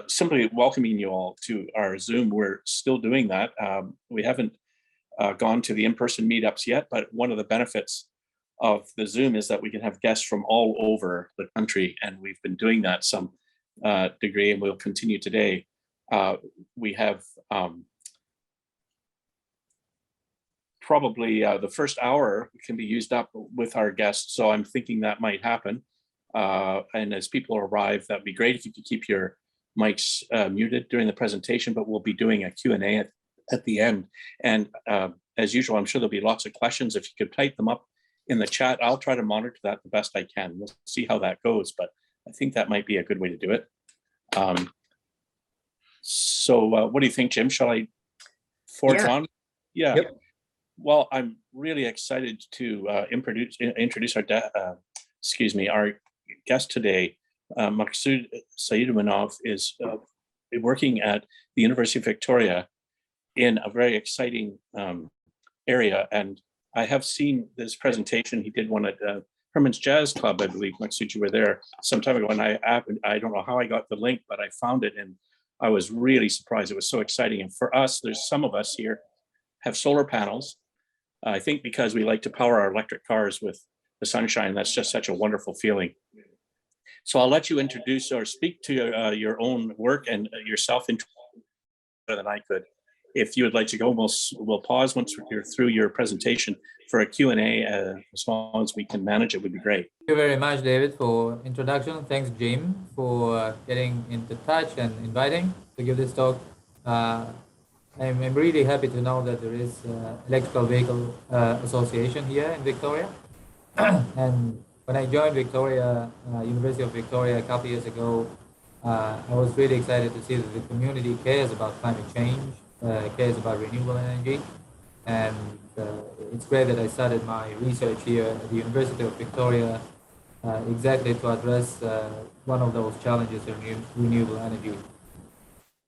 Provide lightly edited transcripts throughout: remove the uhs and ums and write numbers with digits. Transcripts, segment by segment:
Simply welcoming you all to our Zoom. We're still doing that. We haven't gone to the in-person meetups yet, but one of the benefits of the Zoom is that we can have guests from all over the country, and we've been doing that some degree, and we'll continue today. We have probably the first hour can be used up with our guests, so I'm thinking that might happen. And as people arrive, that'd be great if you could keep your mics muted during the presentation, but we'll be doing a Q&A at the end. And as usual, I'm sure there'll be lots of questions. If you could type them up in the chat, I'll try to monitor that the best I can. We'll see how that goes, but I think that might be a good way to do it. So what do you think, Jim? Shall I forge on? Yeah. Yep. Well, I'm really excited to introduce our guest today. Makhsud Saidaminov is working at the University of Victoria in a very exciting area. And I have seen this presentation. He did one at Herman's Jazz Club, I believe. Makhsud, you were there some time ago. And I don't know how I got the link, but I found it and I was really surprised. It was so exciting. And for us, there's some of us here have solar panels. I think because we like to power our electric cars with the sunshine. That's just such a wonderful feeling. So I'll let you introduce or speak to your own work and yourself better than I could. If you would like to go, we'll pause once you're through your presentation for a Q&A. As long as we can manage it, would be great. Thank you very much, David, for introduction. Thanks, Jim, for getting into touch and inviting to give this talk. I'm really happy to know that there is Electrical Vehicle Association here in Victoria. And when I joined University of Victoria a couple years ago, I was really excited to see that the community cares about climate change, cares about renewable energy. And it's great that I started my research here at the University of Victoria exactly to address one of those challenges in renewable energy.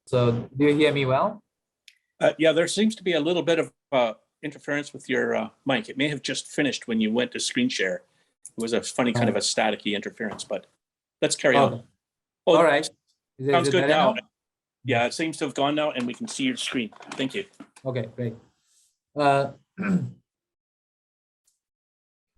So do you hear me well? Yeah, there seems to be a little bit of interference with your mic. It may have just finished when you went to screen share. It was a funny kind of a staticky interference, but let's carry on. Oh, all right. Sounds good now. Yeah, it seems to have gone now and we can see your screen. Thank you. Okay, great.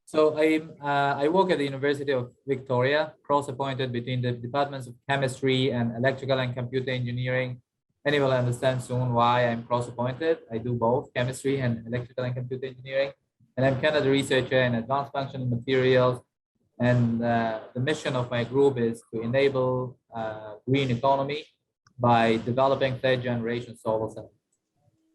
So I work at the University of Victoria, cross-appointed between the departments of chemistry and electrical and computer engineering. And you will understand soon why I'm cross-appointed. I do both chemistry and electrical and computer engineering. And I'm kind of the researcher in advanced functional materials. And the mission of my group is to enable green economy by developing third-generation solar cells.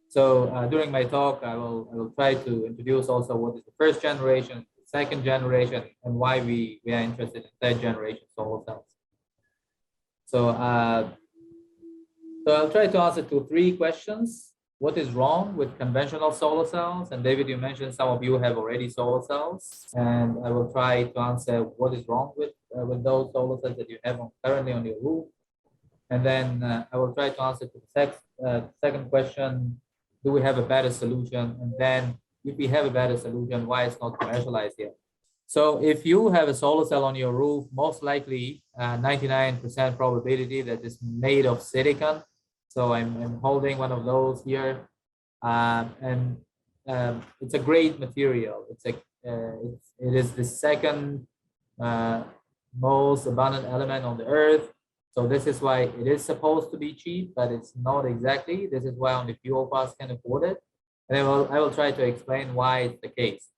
So during my talk, I will try to introduce also what is the first generation, the second generation, and why we are interested in third-generation solar cells. So I'll try to answer to 3 questions. What is wrong with conventional solar cells? And David, you mentioned some of you have already solar cells. And I will try to answer what is wrong with those solar cells that you have currently on your roof. And then I will try to answer to the second question, do we have a better solution? And then if we have a better solution, why it's not commercialized yet? So if you have a solar cell on your roof, most likely 99% probability that it's made of silicon. So I'm holding one of those here, and it's a great material. It is the second most abundant element on the earth. So this is why it is supposed to be cheap, but it's not exactly. This is why only few of us can afford it. And I will try to explain why it's the case.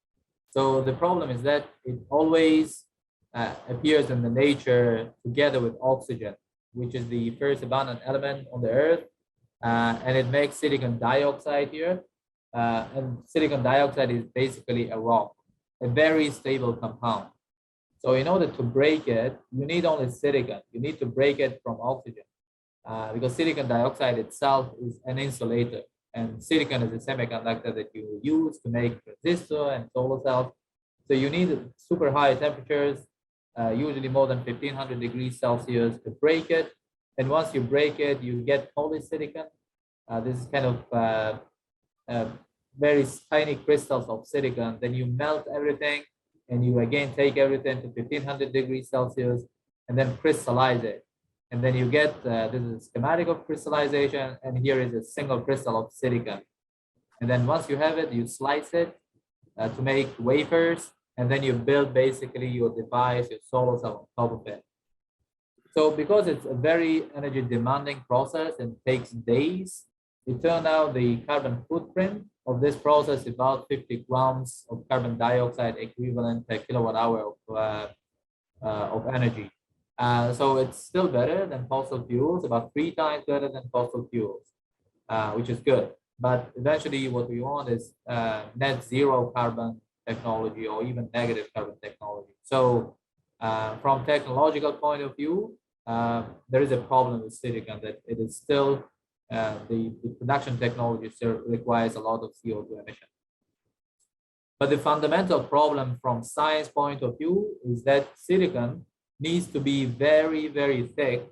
So the problem is that it always appears in the nature together with oxygen, which is the first abundant element on the earth. And it makes silicon dioxide here. And silicon dioxide is basically a rock, a very stable compound. So in order to break it, you need only silicon. You need to break it from oxygen because silicon dioxide itself is an insulator. And silicon is a semiconductor that you use to make transistor and solar cells. So you need super high temperatures, usually more than 1500 degrees Celsius to break it. And once you break it, you get polysilicon. This is kind of very tiny crystals of silicon. Then you melt everything, and you again take everything to 1500 degrees Celsius, and then crystallize it. And then you get, this is a schematic of crystallization, and here is a single crystal of silicon. And then once you have it, you slice it to make wafers, and then you build basically your device, your solar cell on top of it. So because it's a very energy demanding process and takes days, it turned out the carbon footprint of this process is about 50 grams of carbon dioxide equivalent per kilowatt hour of energy. So it's still better than fossil fuels, about 3 times better than fossil fuels, which is good. But eventually what we want is net zero carbon technology or even negative carbon technology. So from technological point of view, there is a problem with silicon that it is still, the production technology still requires a lot of CO2 emission. But the fundamental problem from science point of view is that silicon needs to be very, very thick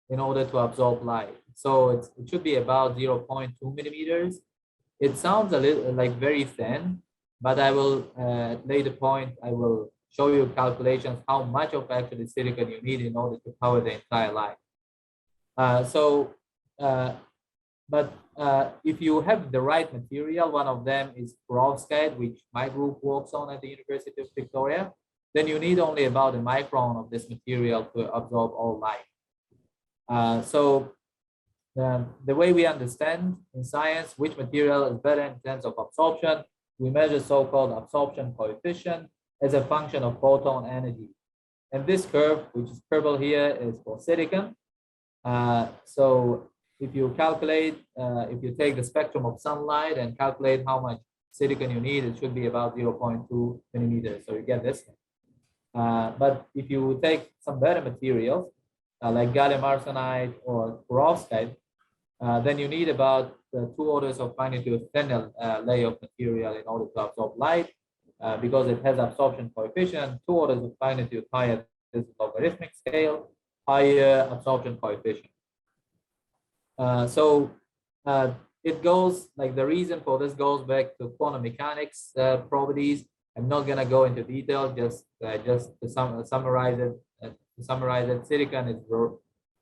in order to absorb light. So it should be about 0.2 millimeters. It sounds a little like very thin, but I will, at later point, I will show you calculations how much of actually silicon you need in order to cover the entire light. But if you have the right material, one of them is perovskite, which my group works on at the University of Victoria, then you need only about a micron of this material to absorb all light. The way we understand in science which material is better in terms of absorption, we measure so-called absorption coefficient as a function of photon energy. And this curve, which is purple here, is for silicon. So if you calculate, if you take the spectrum of sunlight and calculate how much silicon you need, it should be about 0.2 millimeters. So you get this. But if you take some better materials, like gallium arsenide or perovskite, then you need about 2 orders of magnitude thinner layer of material in order to absorb light, because it has absorption coefficient 2 orders of magnitude higher. This is logarithmic scale, higher absorption coefficient. It goes like the reason for this goes back to quantum mechanics properties. I'm not going to go into detail, just to summarize it. Silicon is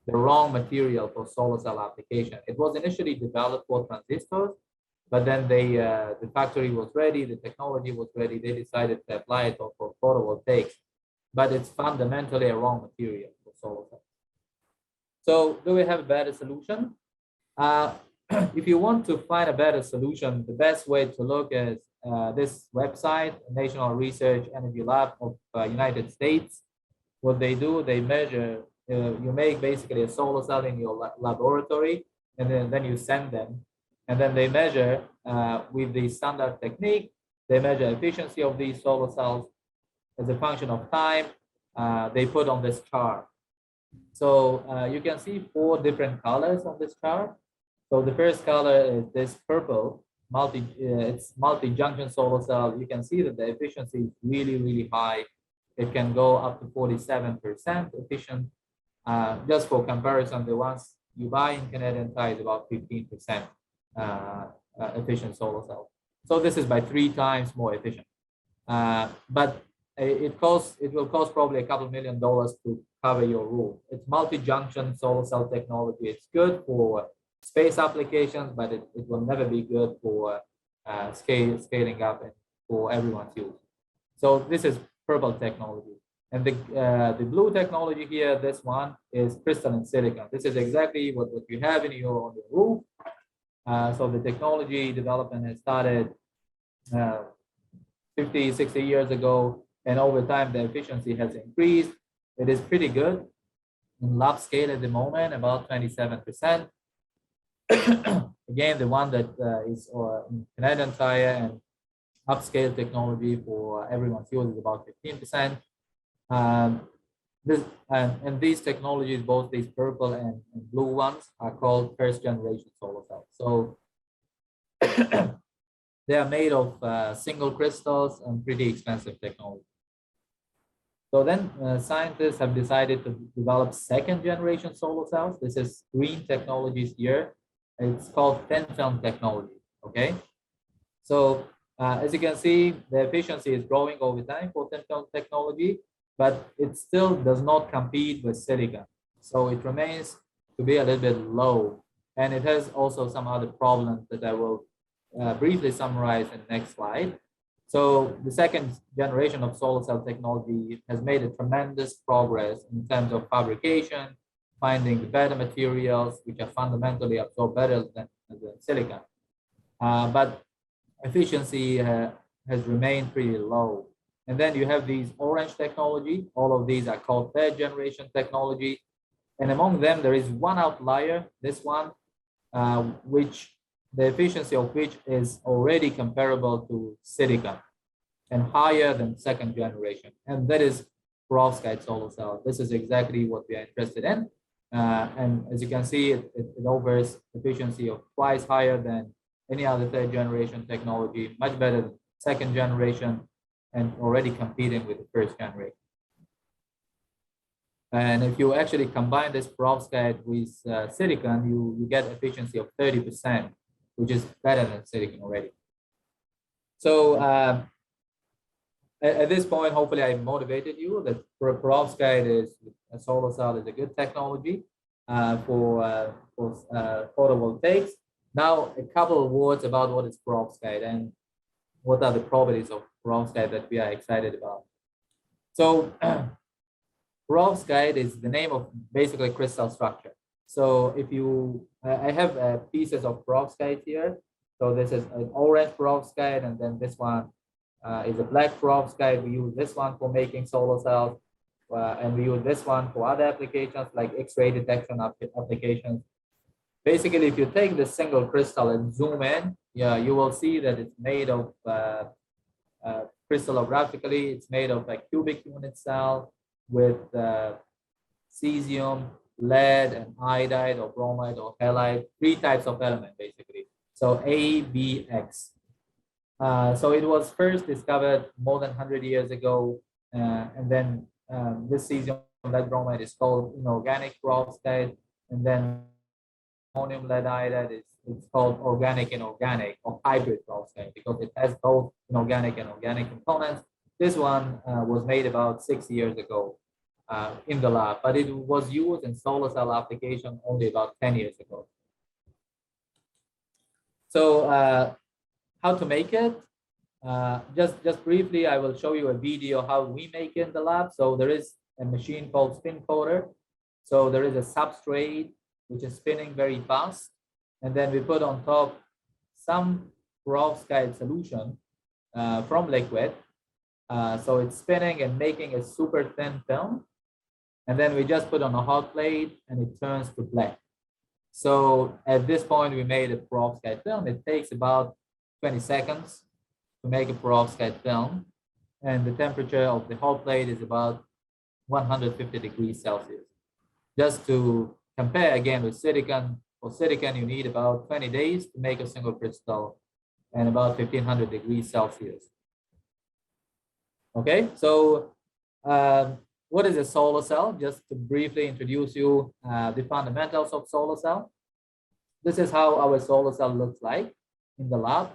the wrong material for solar cell application. It was initially developed for transistors, but then the factory was ready, the technology was ready. They decided to apply it for photovoltaics, but it's fundamentally a wrong material for solar cells. So do we have a better solution? If you want to find a better solution, the best way to look is this website, National Research Energy Lab of United States. What they do, they measure, you make basically a solar cell in your laboratory, and then you send them. And then they measure with the standard technique, they measure efficiency of these solar cells as a function of time. They put on this chart. So you can see 4 different colors on this chart. So the first color is this purple, it's multi-junction solar cell. You can see that the efficiency is really, really high. It can go up to 47% efficient. Just for comparison, the ones you buy in Canadian Tire is about 15% efficient solar cell. So this is by 3 times more efficient. But it will cost probably a couple $1 million to cover your roof. It's multi-junction solar cell technology. It's good for space applications, but it will never be good for scaling up and for everyone's use. So this is purple technology. And the blue technology here, this one is crystalline silicon. This is exactly what you have on your roof. So the technology development has started 50, 60 years ago, and over time the efficiency has increased. It is pretty good. In lab scale at the moment, about 27%. Again, the one that is Canadian Tire and upscale technology for everyone's use is about 15%. And these technologies, both these purple and blue ones, are called first generation solar cells. So they are made of single crystals and pretty expensive technology. So then scientists have decided to develop second generation solar cells. This is green technologies here. It's called thin film technology, okay? So as you can see, the efficiency is growing over time for thin film technology, but it still does not compete with silicon. So it remains to be a little bit low. And it has also some other problems that I will briefly summarize in the next slide. So the second generation of solar cell technology has made a tremendous progress in terms of fabrication, finding the better materials, which are fundamentally absorb better than silicon. But efficiency has remained pretty low. And then you have these orange technology. All of these are called third generation technology. And among them, there is one outlier, this one, which the efficiency of which is already comparable to silicon and higher than second generation. And that is perovskite solar cell. This is exactly what we are interested in. And as you can see, it offers efficiency of twice higher than any other third generation technology, much better than second generation, and already competing with the first generation. And if you actually combine this perovskite with silicon, you get efficiency of 30%, which is better than silicon already. So at this point, hopefully I motivated you that perovskite is a solar cell is a good technology for photovoltaics. Now, a couple of words about what is perovskite and what are the properties of perovskite that we are excited about. So perovskite is the name of basically crystal structure. So if you, I have pieces of perovskite here. So this is an orange perovskite, and then this one is a black perovskite. We use this one for making solar cells, and we use this one for other applications like X-ray detection applications. Basically, if you take this single crystal and zoom in, you will see that it's made of crystallographically, it's made of a cubic unit cell with cesium, lead, and iodide or bromide or halide, three types of element basically. So A, B, X. So it was first discovered more than 100 years ago, and then this cesium, lead, bromide is called inorganic perovskite, and then ammonium lead iodide it's called organic inorganic or hybrid perovskite because it has both inorganic and organic components. This one was made about 6 years ago in the lab, but it was used in solar cell application only about 10 years ago. So how to make it? Just briefly, I will show you a video how we make it in the lab. So there is a machine called spin coater. So there is a substrate which is spinning very fast. And then we put on top some perovskite solution from liquid. So it's spinning and making a super thin film. And then we just put on a hot plate and it turns to black. So at this point, we made a perovskite film. It takes about 20 seconds to make a perovskite film. And the temperature of the hot plate is about 150 degrees Celsius. Just to compare again with silicon, for silicon, you need about 20 days to make a single crystal and about 1500 degrees Celsius. Okay, so what is a solar cell? Just to briefly introduce you the fundamentals of solar cell. This is how our solar cell looks like in the lab.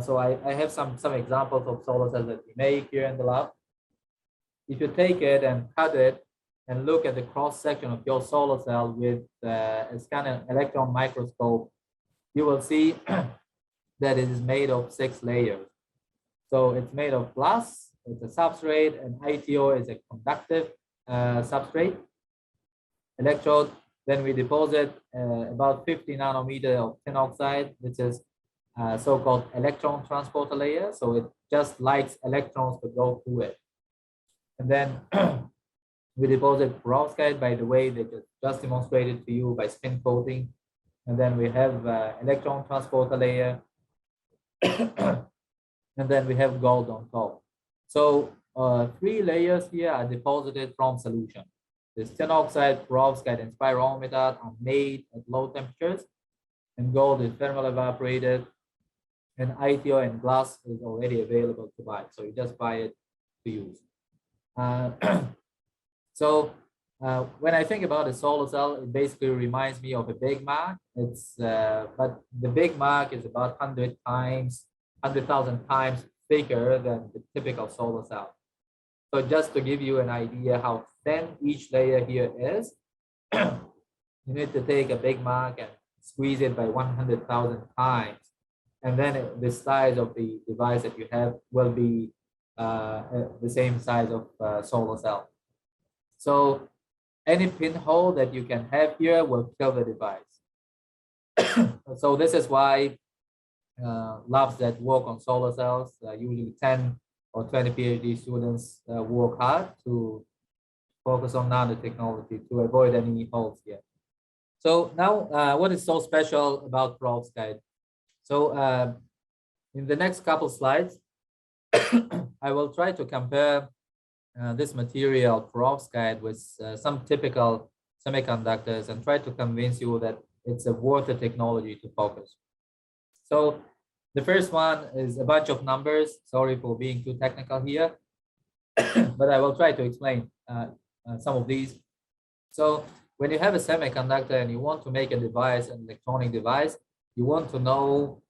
So I have some examples of solar cells that we make here in the lab. If you take it and cut it and look at the cross section of your solar cell with a scanning electron microscope, you will see that it is made of 6 layers. So it's made of glass, it's a substrate, and ITO is a conductive substrate, electrode. Then we deposit about 50 nanometer of tin oxide, which is so-called electron transporter layer. So it just likes electrons to go through it. And then we deposit perovskite by the way they just demonstrated to you by spin coating. And then we have electron transporter layer. And then we have gold on top. So 3 layers here are deposited from solution. This tin oxide, perovskite, and spirometers are made at low temperatures, and gold is thermal evaporated, and ITO and glass is already available to buy. So you just buy it to use. So when I think about a solar cell, it basically reminds me of a Big Mac. It's but the Big Mac is about 100 times 100,000 times thicker than the typical solar cell. So just to give you an idea how thin each layer here is, you need to take a Big Mac and squeeze it by 100,000 times. And then the size of the device that you have will be the same size of solar cell. So any pinhole that you can have here will kill the device. So this is why labs that work on solar cells, usually 10 or 20 PhD students work hard to focus on nanotechnology to avoid any holes here. So now, what is so special about Prof's guide? So in the next couple slides, I will try to compare this material Prof's guide with some typical semiconductors and try to convince you that it's a worth the technology to focus. So the first one is a bunch of numbers. Sorry for being too technical here, but I will try to explain some of these. So when you have a semiconductor and you want to make a device, an electronic device, you want to know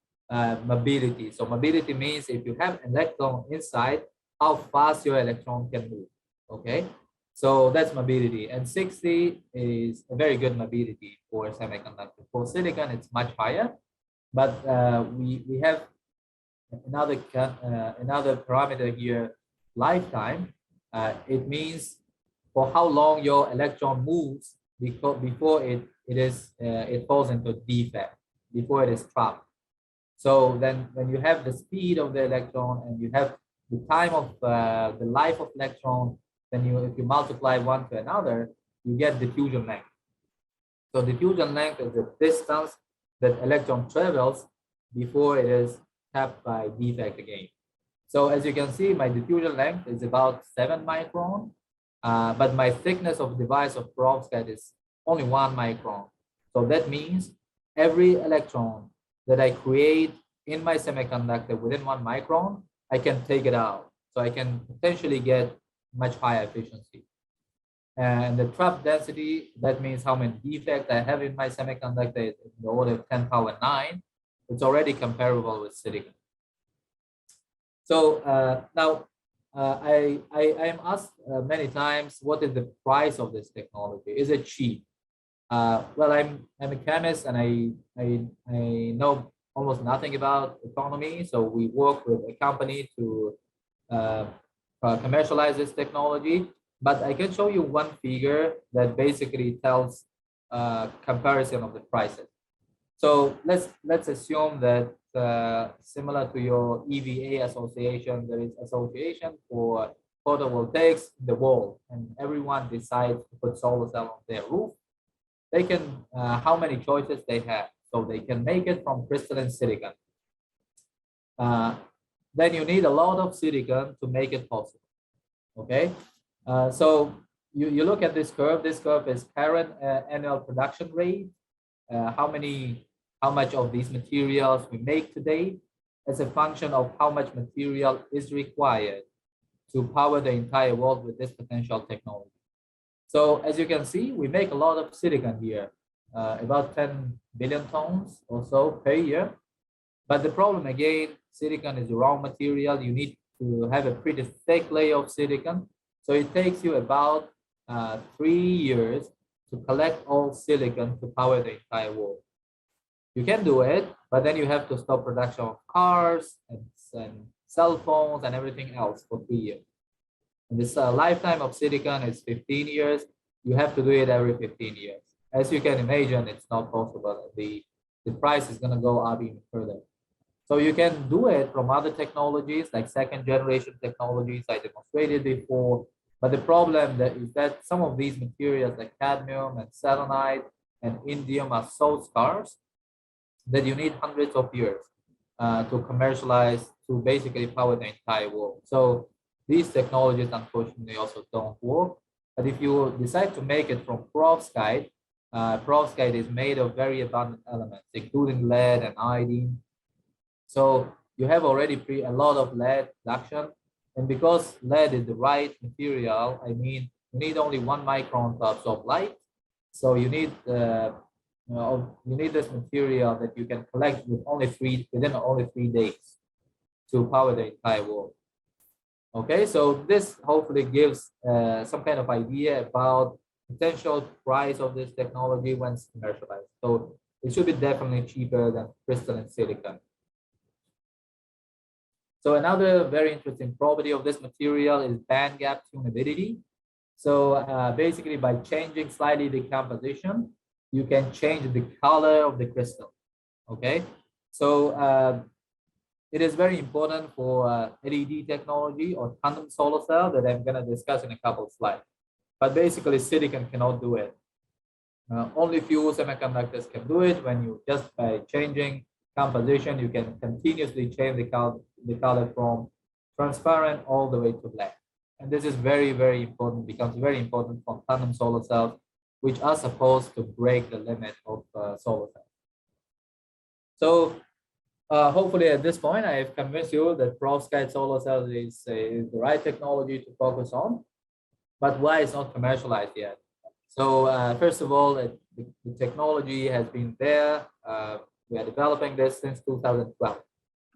mobility. So mobility means if you have an electron inside, how fast your electron can move. Okay, so that's mobility, and 60 is a very good mobility for a semiconductor. For silicon, it's much higher, but we have another parameter here, lifetime. It means for how long your electron moves before it falls into defect, before it is trapped. So then when you have the speed of the electron and you have the time of the life of electron, then if you multiply one to another, you get diffusion length. So diffusion length is the distance that electron travels before it is tapped by defect again. So as you can see, my diffusion length is about 7 micron, but my thickness of device of perovskite is only 1 micron. So that means every electron that I create in my semiconductor within 1 micron, I can take it out. So I can potentially get much higher efficiency. And the trap density, that means how many defects I have in my semiconductor is in the order of 10 power 9. It's already comparable with silicon. So now I am asked many times, what is the price of this technology? Is it cheap? Well, I'm a chemist and I know almost nothing about economy. So we work with a company to commercialize this technology. But I can show you one figure that basically tells comparison of the prices. So let's assume that similar to your EVA association, there is association for photovoltaics in the world, and everyone decides to put solar cell on their roof. They can, how many choices they have? So they can make it from crystalline silicon. Then you need a lot of silicon to make it possible. Okay, so you look at this curve. This curve is current annual production rate. How much of these materials we make today as a function of how much material is required to power the entire world with this potential technology. So as you can see, we make a lot of silicon here, about 10 billion tons or so per year. But the problem again, silicon is the raw material. You need to have a pretty thick layer of silicon. So it takes you about 3 years to collect all silicon to power the entire world. You can do it, but then you have to stop production of cars and cell phones and everything else for 3 years. And this lifetime of silicon is 15 years. You have to do it every 15 years. As you can imagine, it's not possible. The price is going to go up even further. So you can do it from other technologies like second generation technologies I demonstrated before. But the problem is that some of these materials like cadmium and selenide and indium are so scarce that you need hundreds of years to commercialize, to basically power the entire world. So these technologies, unfortunately, also don't work. But if you decide to make it from perovskite, perovskite is made of very abundant elements, including lead and iodine. So you have already a lot of lead production. And because lead is the right material, I mean, you need only 1 micron to absorb light. So you need this material that you can collect within only 3 days. to power the entire world. Okay, so this hopefully gives some kind of idea about potential price of this technology when it's commercialized. So it should be definitely cheaper than crystalline silicon. So another very interesting property of this material is band gap humidity. So basically by changing slightly the composition, you can change the color of the crystal. Okay, so it is very important for LED technology or Condom solar cell that I'm going to discuss in a couple of slides. But basically, silicon cannot do it. Only few semiconductors can do it. When you just by changing composition, you can continuously change the color from transparent all the way to black. And this is very, very important, becomes very important for Condom solar cells, which are supposed to break the limit of solar cells. So hopefully at this point, I have convinced you that perovskite solar cells is the right technology to focus on, but why it's not commercialized yet? So first of all, the technology has been there. We are developing this since 2012.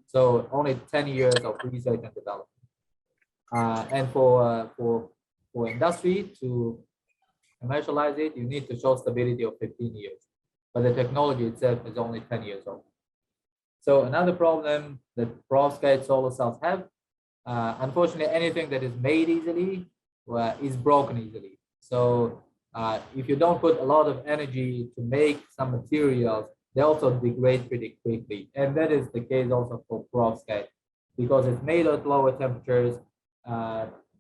So only 10 years of research and development. And for industry to commercialize it, you need to show stability of 15 years. But the technology itself is only 10 years old. So another problem that perovskite solar cells have, unfortunately, anything that is made easily is broken easily. So if you don't put a lot of energy to make some materials, they also degrade pretty quickly. And that is the case also for perovskite, because it's made at lower temperatures.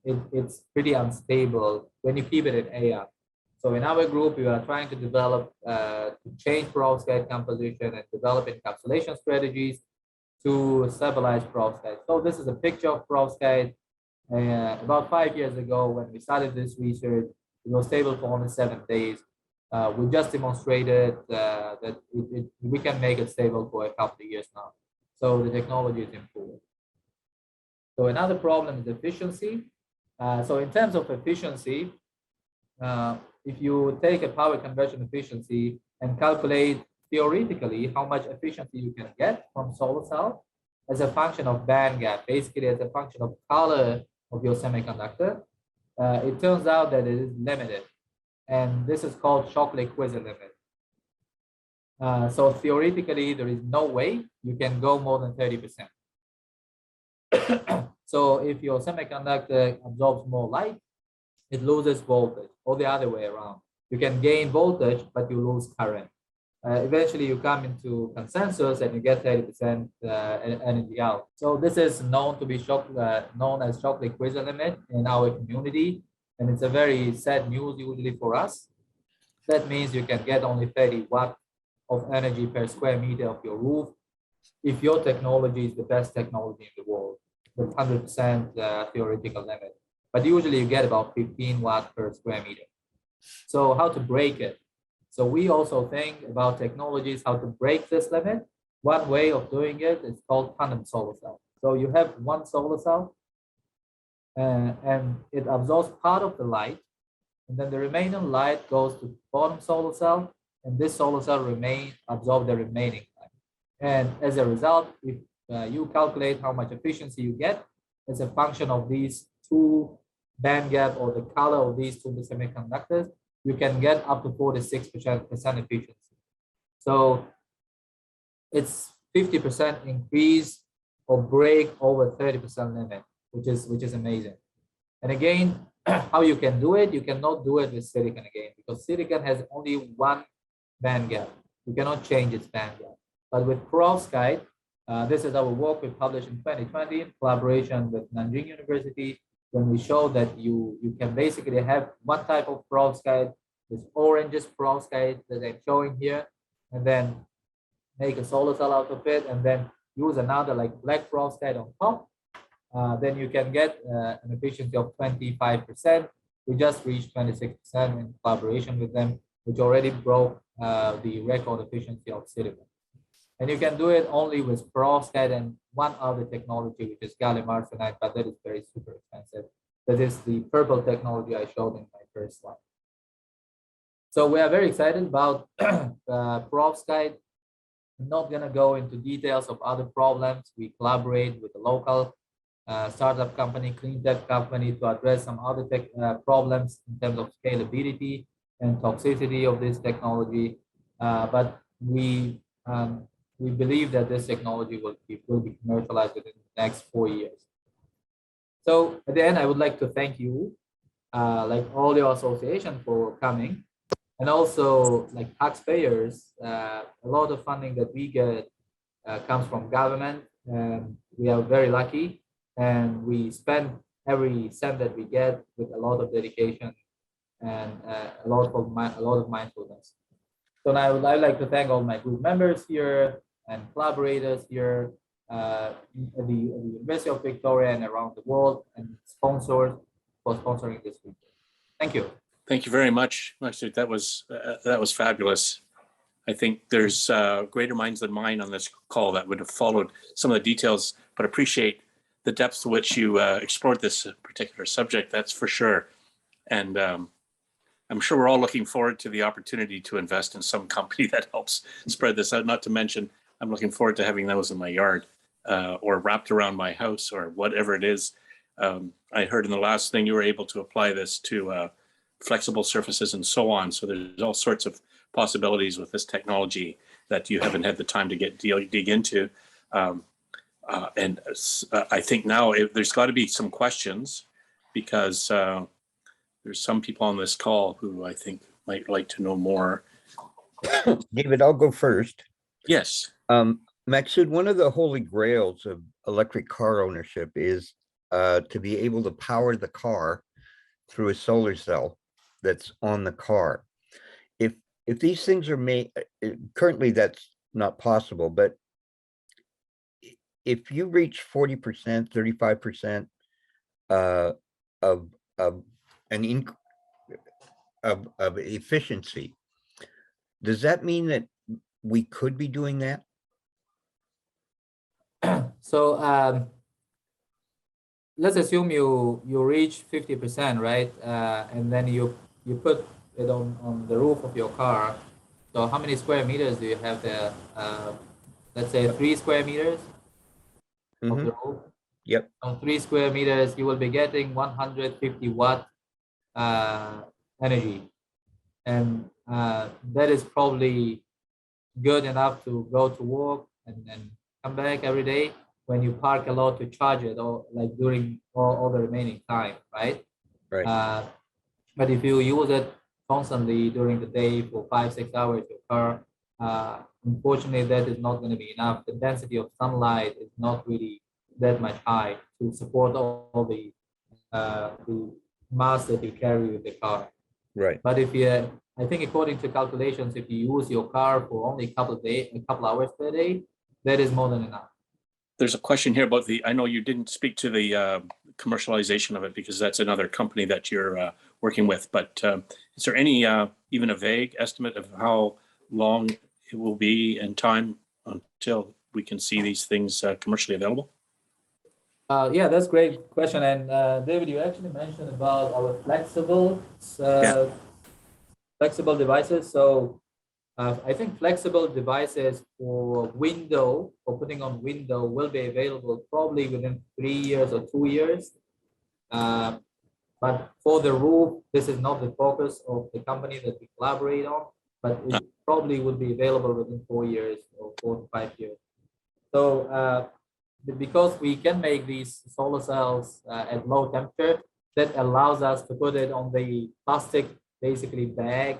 It's pretty unstable when you keep it at air. So in our group, we are trying to develop, to change perovskite composition and develop encapsulation strategies to stabilize perovskite. So this is a picture of perovskite. About 5 years ago, when we started this research, it was stable for only 7 days. We just demonstrated that we can make it stable for a couple of years now. So the technology is improved. So another problem is efficiency. So in terms of efficiency, if you take a power conversion efficiency and calculate theoretically how much efficiency you can get from solar cell as a function of band gap, basically as a function of color of your semiconductor, it turns out that it is limited. And this is called Shockley-Queisser limit. So theoretically, there is no way you can go more than 30%. So if your semiconductor absorbs more light, it loses voltage, or the other way around. You can gain voltage, but you lose current. Eventually, you come into consensus and you get 30% energy out. So this is known to be known as Shockley-Queisser limit in our community, and it's a very sad news usually for us. That means you can get only 30 watts of energy per square meter of your roof if your technology is the best technology in the world, with 100% theoretical limit. But usually you get about 15 watts per square meter. So how to break it? So we also think about technologies, how to break this limit. One way of doing it is called Condom solar cell. So you have one solar cell and it absorbs part of the light, and then the remaining light goes to bottom solar cell, and this solar cell absorb the remaining light. And as a result, if you calculate how much efficiency you get as a function of these two band gap or the color of these two semiconductors, you can get up to 46% efficiency. So it's 50% increase or break over 30% limit, which is amazing. And again, how you can do it, you cannot do it with silicon again, because silicon has only one band gap. You cannot change its band gap. But with perovskite, this is our work we published in 2020 in collaboration with Nanjing University, when we show that you can basically have one type of perovskite, this orange perovskite that I'm showing here, and then make a solar cell out of it, and then use another like black perovskite on top. Then you can get an efficiency of 25%. We just reached 26% in collaboration with them, which already broke the record efficiency of silicon. And you can do it only with perovskite and one other technology, which is gallium arsenide, but that is very super expensive. That is the purple technology I showed in my first slide. So we are very excited about perovskite I'm not going to go into details of other problems. We collaborate with a local startup company, clean tech company, to address some other tech problems in terms of scalability and toxicity of this technology. But we believe that this technology will be commercialized within the next 4 years. So at the end, I would like to thank you, like all your association, for coming, and also like taxpayers. A lot of funding that we get comes from government, and we are very lucky, and we spend every cent that we get with a lot of dedication and a lot of mindfulness. So now I'd like to thank all my group members here and collaborators here at the University of Victoria and around the world, and sponsors for sponsoring this week. Thank you. Thank you very much, Makhsud. That was fabulous. I think there's greater minds than mine on this call that would have followed some of the details, but appreciate the depth to which you explored this particular subject, that's for sure. And I'm sure we're all looking forward to the opportunity to invest in some company that helps spread this out. Not to mention, I'm looking forward to having those in my yard or wrapped around my house or whatever it is. I heard in the last thing you were able to apply this to flexible surfaces and so on. So there's all sorts of possibilities with this technology that you haven't had the time to dig into. And I think now there's got to be some questions, because there's some people on this call who I think might like to know more. David, I'll go first. Yes. Makhsud, one of the holy grails of electric car ownership is to be able to power the car through a solar cell that's on the car. If these things are made, currently that's not possible, but if you reach 40%, 35% of efficiency, does that mean that we could be doing that? So let's assume you reach 50%, right? And then you put it on the roof of your car. So how many square meters do you have there? Let's say 3 square meters of the roof. Yep. On 3 square meters, you will be getting 150 watt energy, and that is probably good enough to go to work and then come back every day when you park a lot to charge it, or like during all the remaining time, right? Right. But if you use it constantly during the day for 5-6 hours, your car, unfortunately, that is not going to be enough. The density of sunlight is not really that much high to support all the mass that you carry with the car. Right. But if you, I think according to calculations, if you use your car for only a couple hours per day, that is more than enough. There's a question here about I know you didn't speak to the commercialization of it because that's another company that you're working with, but is there any, even a vague estimate of how long it will be in time until we can see these things commercially available? Yeah, that's a great question. And David, you actually mentioned about our flexible devices. So I think flexible devices for putting on window will be available probably within 3 years or 2 years. But for the roof, this is not the focus of the company that we collaborate on, but it probably would be available within 4 years or 4 to 5 years. So because we can make these solar cells at low temperature, that allows us to put it on the plastic, basically bag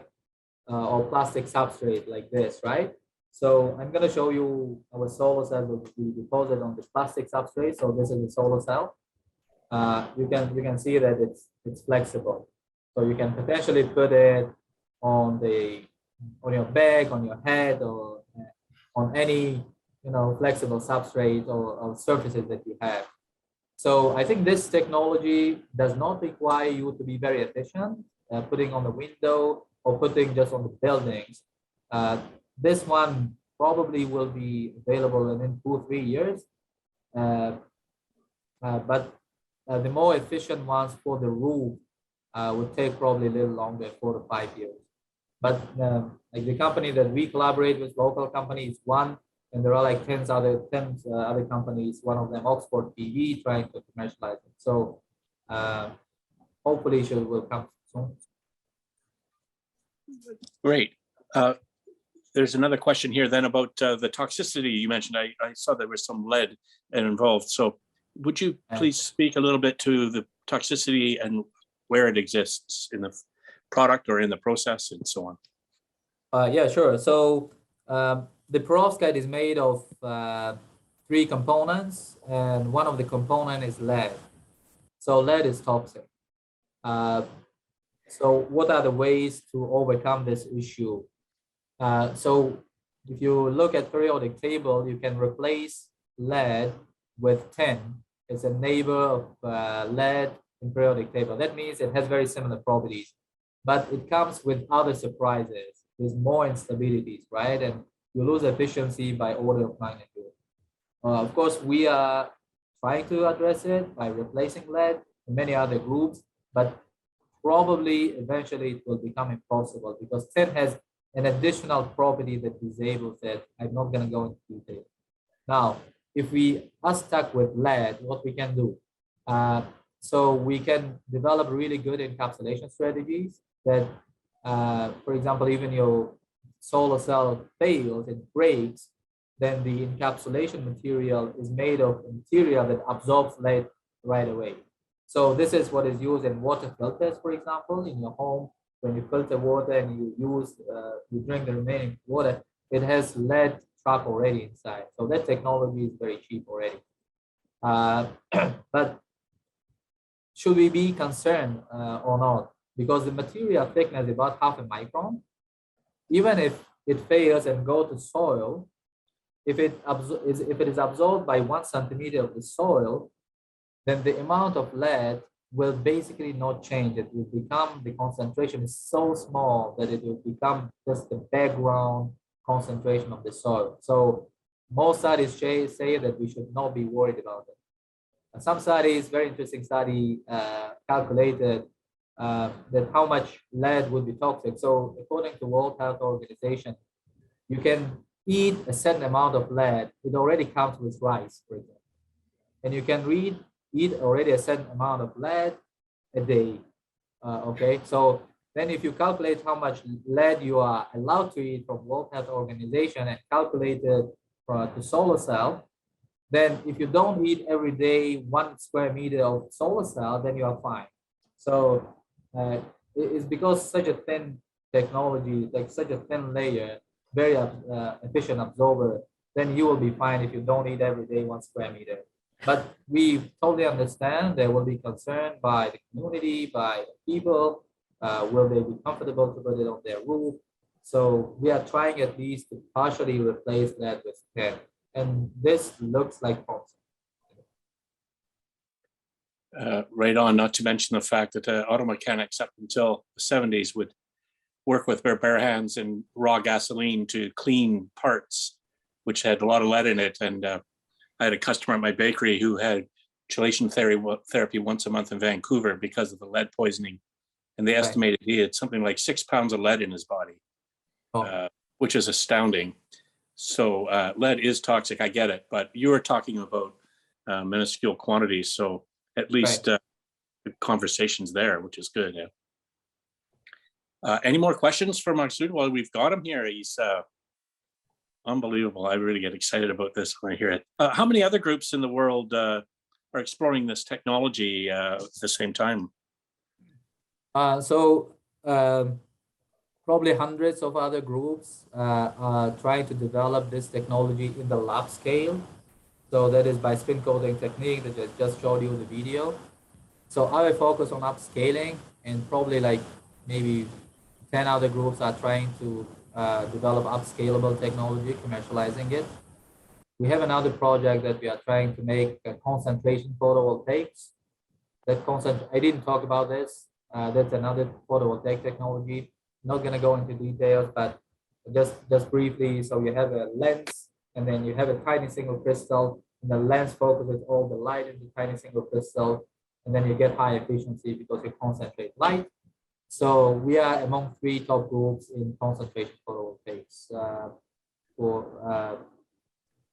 or plastic substrate like this, right? So I'm going to show you our solar cell will be deposited on the plastic substrate. So this is a solar cell. You can see that it's flexible. So you can potentially put it on your bag, on your head, or on any flexible substrate or surfaces that you have. So I think this technology does not require you to be very efficient, putting on the window or putting just on the buildings. This one probably will be available within 2 or 3 years. But the more efficient ones for the roof would take probably a little longer, 4 to 5 years. But like the company that we collaborate with, local company, is one And there are like 10 other companies, one of them Oxford PV, trying to commercialize it. So hopefully it will come soon. Great. There's another question here then about the toxicity you mentioned. I saw there was some lead involved. So would you please speak a little bit to the toxicity and where it exists in the product or in the process and so on? Yeah, sure. So the perovskite is made of 3 components, and one of the component is lead. So lead is toxic. So what are the ways to overcome this issue? So if you look at periodic table, you can replace lead with tin. It's a neighbor of lead in periodic table. That means it has very similar properties, but it comes with other surprises. There's more instabilities, right? And you lose efficiency by order of magnitude. Of course, we are trying to address it by replacing lead in many other groups, but probably eventually it will become impossible because tin has an additional property that disables it. I'm not going to go into detail. Now, if we are stuck with lead, what we can do? So we can develop really good encapsulation strategies that, for example, even your solar cell fails, it breaks, then the encapsulation material is made of material that absorbs lead right away. So this is what is used in water filters, for example, in your home. When you filter water and you drink the remaining water, it has lead trap already inside. So that technology is very cheap already. But should we be concerned or not? Because the material thickness is about 0.5 micron. Even if it fails and go to soil, if it is absorbed by 1 centimeter of the soil, then the amount of lead will basically not change. It will become, the concentration is so small that it will become just the background concentration of the soil. So most studies say that we should not be worried about it. And some studies, very interesting study, calculated that how much lead would be toxic. So according to World Health Organization, you can eat a certain amount of lead. It already comes with rice, for example. And you can eat already a certain amount of lead a day. Okay, so then if you calculate how much lead you are allowed to eat from World Health Organization and calculate it to solar cell, then if you don't eat every day 1 square meter of solar cell, then you are fine. So it's because such a thin technology, like such a thin layer, very efficient absorber, then you will be fine if you don't eat every day 1 square meter. But we totally understand there will be concern by the community, by people. Will they be comfortable to put it on their roof? So we are trying at least to partially replace that with tin. And this looks like promising. Right on, not to mention the fact that auto mechanics up until the 70s would work with their bare hands and raw gasoline to clean parts, which had a lot of lead in it. And I had a customer at my bakery who had chelation therapy once a month in Vancouver because of the lead poisoning. And they estimated he had something like 6 pounds of lead in his body, which is astounding. So lead is toxic, I get it, but you were talking about minuscule quantities. So at least the conversation's there, which is good. Any more questions for Makhsud? Well, we've got him here. He's unbelievable. I really get excited about this when I hear it. How many other groups in the world are exploring this technology at the same time? Probably hundreds of other groups are trying to develop this technology in the lab scale. So that is by spin coating technique that I just showed you the video. So I will focus on upscaling, and probably like maybe 10 other groups are trying to develop upscalable technology, commercializing it. We have another project that we are trying to make concentration photovoltaics. That concept, I didn't talk about this. That's another photovoltaic technology. Not going to go into details, but just briefly. So you have a lens, and then you have a tiny single crystal, and the lens focuses all the light in the tiny single crystal, and then you get high efficiency because you concentrate light. So we are among 3 top groups in concentration photovoltaics for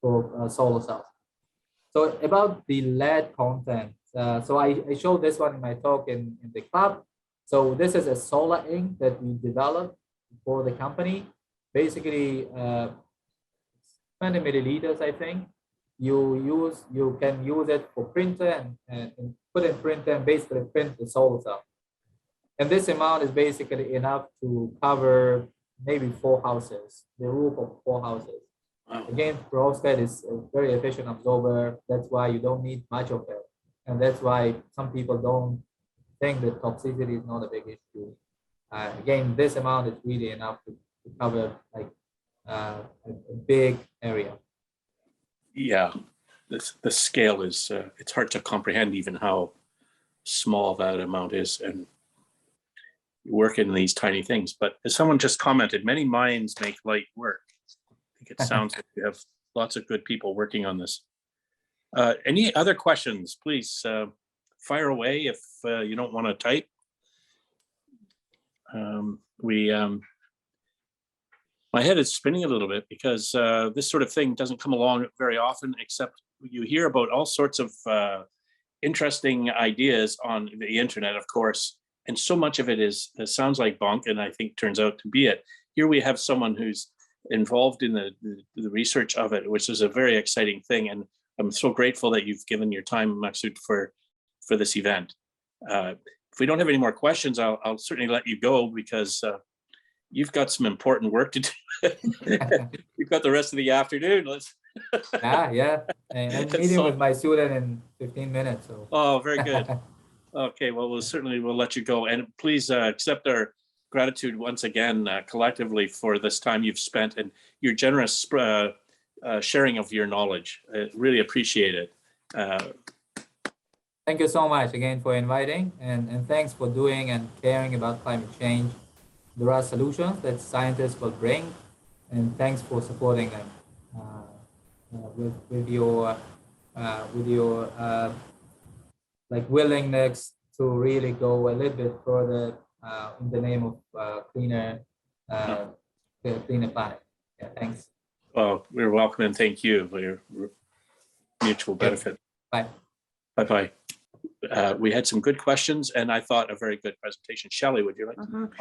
for solar cells. So about the lead content, so I showed this one in my talk in the club. So this is a solar ink that we developed for the company. Basically, 20 milliliters, I think. You can use it for printer and put in printer and basically print the solar cell. And this amount is basically enough to cover maybe 4 houses, the roof of 4 houses. Wow. Again, perovskite is a very efficient absorber. That's why you don't need much of it. And that's why some people don't think that toxicity is not a big issue. Again, this amount is really enough to cover like a big area. Yeah, the scale is, it's hard to comprehend even how small that amount is, and you work in these tiny things. But as someone just commented, many minds make light work. I think it sounds like you have lots of good people working on this. Any other questions, please fire away if you don't want to type. My head is spinning a little bit because this sort of thing doesn't come along very often, except you hear about all sorts of interesting ideas on the internet, of course, and so much of it sounds like bunk, and I think turns out to be it. Here we have someone who's involved in the research of it, which is a very exciting thing, and I'm so grateful that you've given your time, Makhsud, for this event. If we don't have any more questions, I'll certainly let you go because you've got some important work to do. You've got the rest of the afternoon. Let's. Yeah. I'm meeting with my student in 15 minutes. So. Oh, very good. Okay, well, we'll let you go. And please accept our gratitude once again, collectively, for this time you've spent and your generous sharing of your knowledge. I really appreciate it. Thank you so much again for inviting, and thanks for doing and caring about climate change. There are solutions that scientists will bring, and thanks for supporting them with your like willingness to really go a little bit further in the name of cleaner planet. Yeah, thanks. Well, we're welcome and thank you for your mutual benefit. Bye. Bye-bye. We had some good questions and I thought a very good presentation. Shelley, would you like to comment?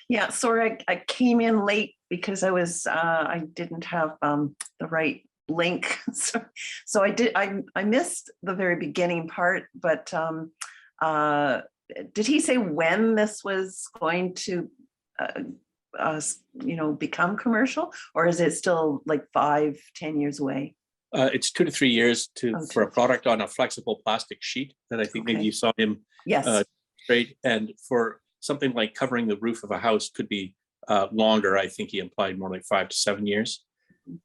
Yeah, sorry, I came in late because I didn't have the right link. So I missed the very beginning part, but did he say when this was going to become commercial, or is it still like 5-10 years away? It's 2 to 3 years for a product on a flexible plastic sheet that I think maybe you saw him trade. And for something like covering the roof of a house could be longer. I think he implied more like 5 to 7 years.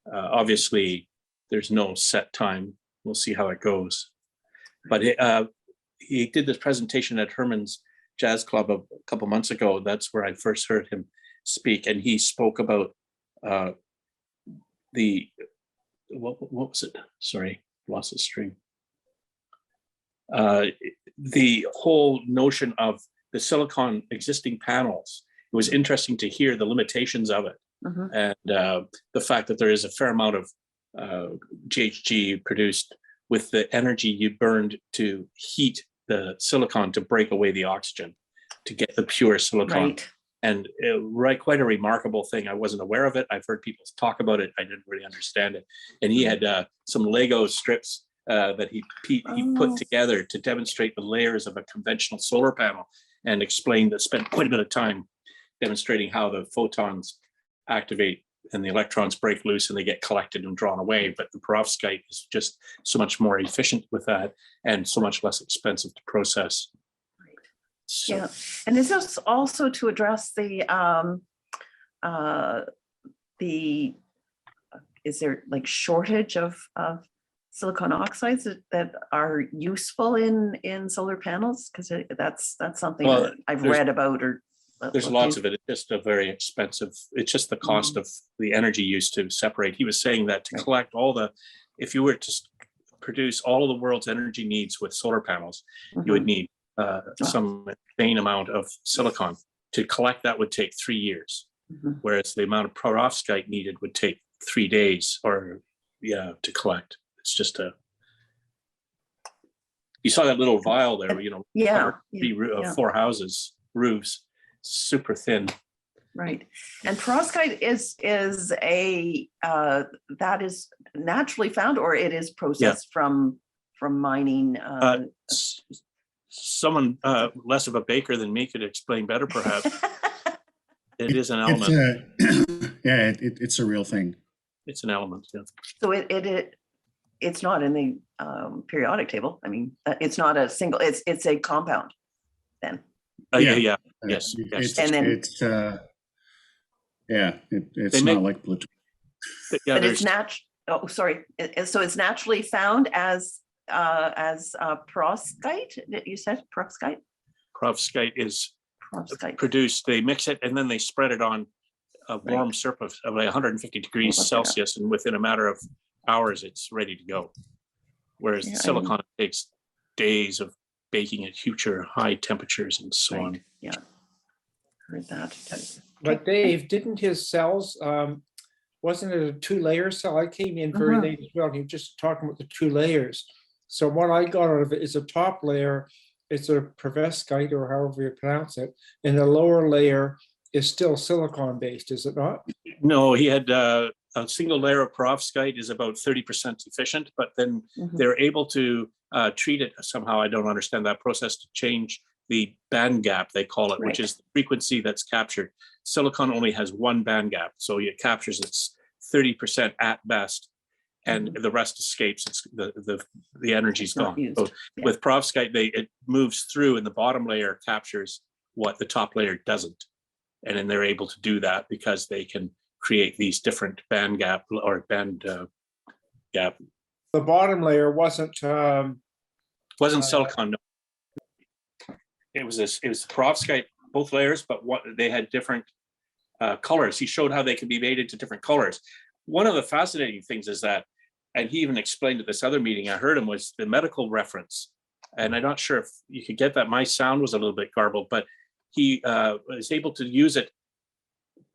Obviously, there's no set time. We'll see how it goes. But he did this presentation at Herman's Jazz Club a couple months ago. That's where I first heard him speak. And he spoke about what was it? Sorry, lost the string. The whole notion of the silicon existing panels. It was interesting to hear the limitations of it, and the fact that there is a fair amount of GHG produced with the energy you burned to heat the silicon to break away the oxygen to get the pure silicon. Right. And quite a remarkable thing. I wasn't aware of it. I've heard people talk about it. I didn't really understand it. And he had some Lego strips that he put together to demonstrate the layers of a conventional solar panel, and spent quite a bit of time demonstrating how the photons activate and the electrons break loose and they get collected and drawn away. But the perovskite is just so much more efficient with that and so much less expensive to process. So. Yeah, and is this also to address is there like shortage of silicon oxides that are useful in solar panels? Because that's something that I've read about or. There's lots of it. It's just a very expensive. It's just the cost of the energy used to separate. He was saying that to collect if you were to produce all of the world's energy needs with solar panels, you would need some insane amount of silicon. To collect that would take 3 years, whereas the amount of perovskite needed would take 3 days or to collect. It's just you saw that little vial there, Yeah, covered 4 houses, roofs, super thin. right. And perovskite is a that is naturally found, or it is processed from mining. Someone less of a baker than me could explain better, perhaps. It is an element. It's a real thing. It's an element. Yeah. So it's not in the periodic table. I mean, it's not a single. It's a compound. Then. Yes. And then it's not like plutonium. But it's natural. Oh, sorry. So it's naturally found as perovskite. You said perovskite. Perovskite is produced. They mix it and then they spread it on a warm surface of 150 degrees Celsius, and within a matter of hours, it's ready to go. Whereas silicon takes days of baking at high temperatures and so on. Yeah, heard that. But Dave, didn't his cells, wasn't it a 2-layer cell? I came in very late as well. You were just talking about the 2 layers. So what I got out of it is a top layer, it's a perovskite or however you pronounce it, and the lower layer is still silicon based, is it not? No, he had a single layer of perovskite is about 30% efficient, but then they're able to treat it somehow. I don't understand that process to change the band gap, they call it, which is the frequency that's captured. Silicon only has 1 band gap, so it captures its 30% at best, and the rest escapes. It's the energy's gone. So with perovskite, it moves through, and the bottom layer captures what the top layer doesn't, and then they're able to do that because they can create these different band gap or band gap. The bottom layer wasn't silicon. No. It was perovskite, both layers, but they had different colors. He showed how they could be made into different colors. One of the fascinating things is that, and he even explained at this other meeting I heard him, was the medical reference. And I'm not sure if you could get that. My sound was a little bit garbled, but he was able to use it,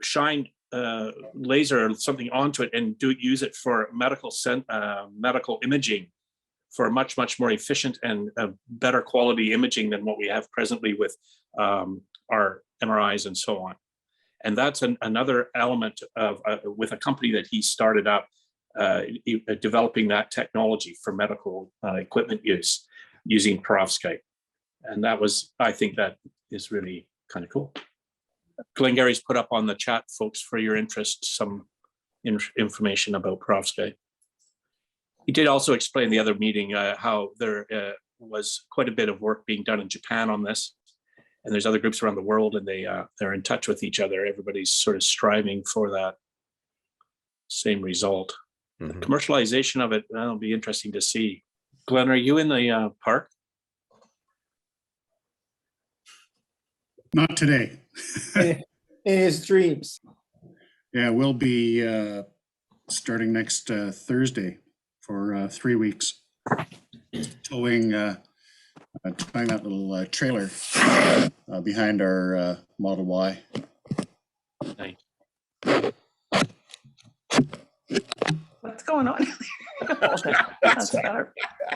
shine laser or something onto it, and use it for medical imaging, for much more efficient and better quality imaging than what we have presently with our MRIs and so on. And that's another element of with a company that he started up, developing that technology for medical equipment use using perovskite. And I think that is really kind of cool. Glengarry's put up on the chat, folks, for your interest, some information about perovskite. He did also explain the other meeting how there was quite a bit of work being done in Japan on this, and there's other groups around the world, and they're in touch with each other. Everybody's sort of striving for that same result. The commercialization of it, that'll be interesting to see. Glenn, are you in the park? Not today. in his dreams. Yeah, we'll be starting next Thursday for 3 weeks, towing that little trailer behind our Model Y. Nice. What's going on?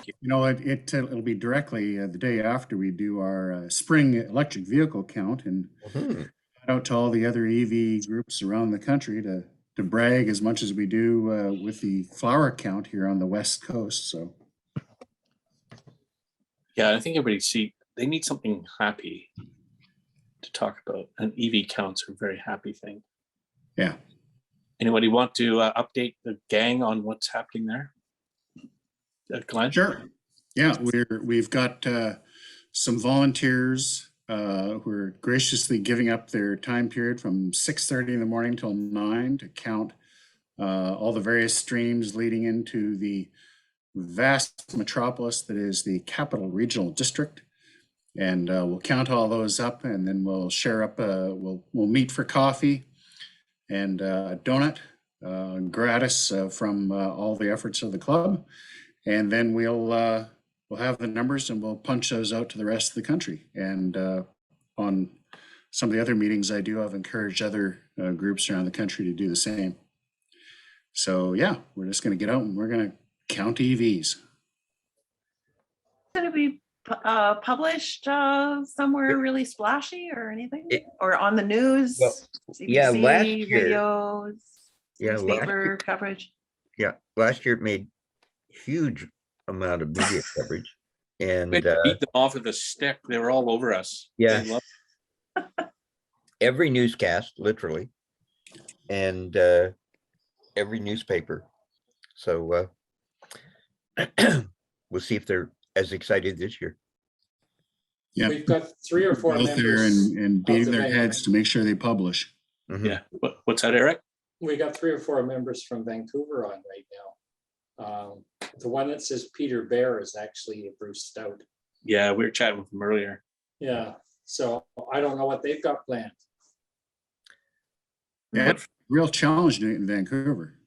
You know, it'll be directly the day after we do our spring electric vehicle count, and shout out to all the other EV groups around the country to brag as much as we do with the flower count here on the West Coast. So, yeah, I think they need something happy to talk about, and EV counts are a very happy thing. Yeah. Anybody want to update the gang on what's happening there? Glenn? Sure. Yeah, we've got some volunteers who are graciously giving up their time period from 6:30 in the morning till 9 to count all the various streams leading into the vast metropolis that is the Capital Regional District. And we'll count all those up, and then we'll share up, we'll meet for coffee and a donut gratis from all the efforts of the club. And then we'll have the numbers, and we'll punch those out to the rest of the country. And on some of the other meetings I do, I've encouraged other groups around the country to do the same. So yeah, we're just going to get out and we're going to count EVs. Going to be published somewhere really splashy or anything? Or on the news? Well, yeah, CBC, last year- radios, Yeah, last newspaper year- coverage? Yeah, last year it made huge amount of media coverage. And We beat them off with a stick. They were all over us. Yeah. They loved- every newscast, literally, and every newspaper. So we'll see if they're as excited this year. Yeah. We've got 3 or 4 Out there members. and of beating the their bank. heads to make sure they publish. Mhm. Yeah. What's that, Eric? We got 3 or 4 members from Vancouver on right now. The one that says Peter Bear is actually Bruce Stout. Yeah, we were chatting with him earlier. Yeah, so I don't know what they've got planned. Yeah, real challenge doing it in Vancouver.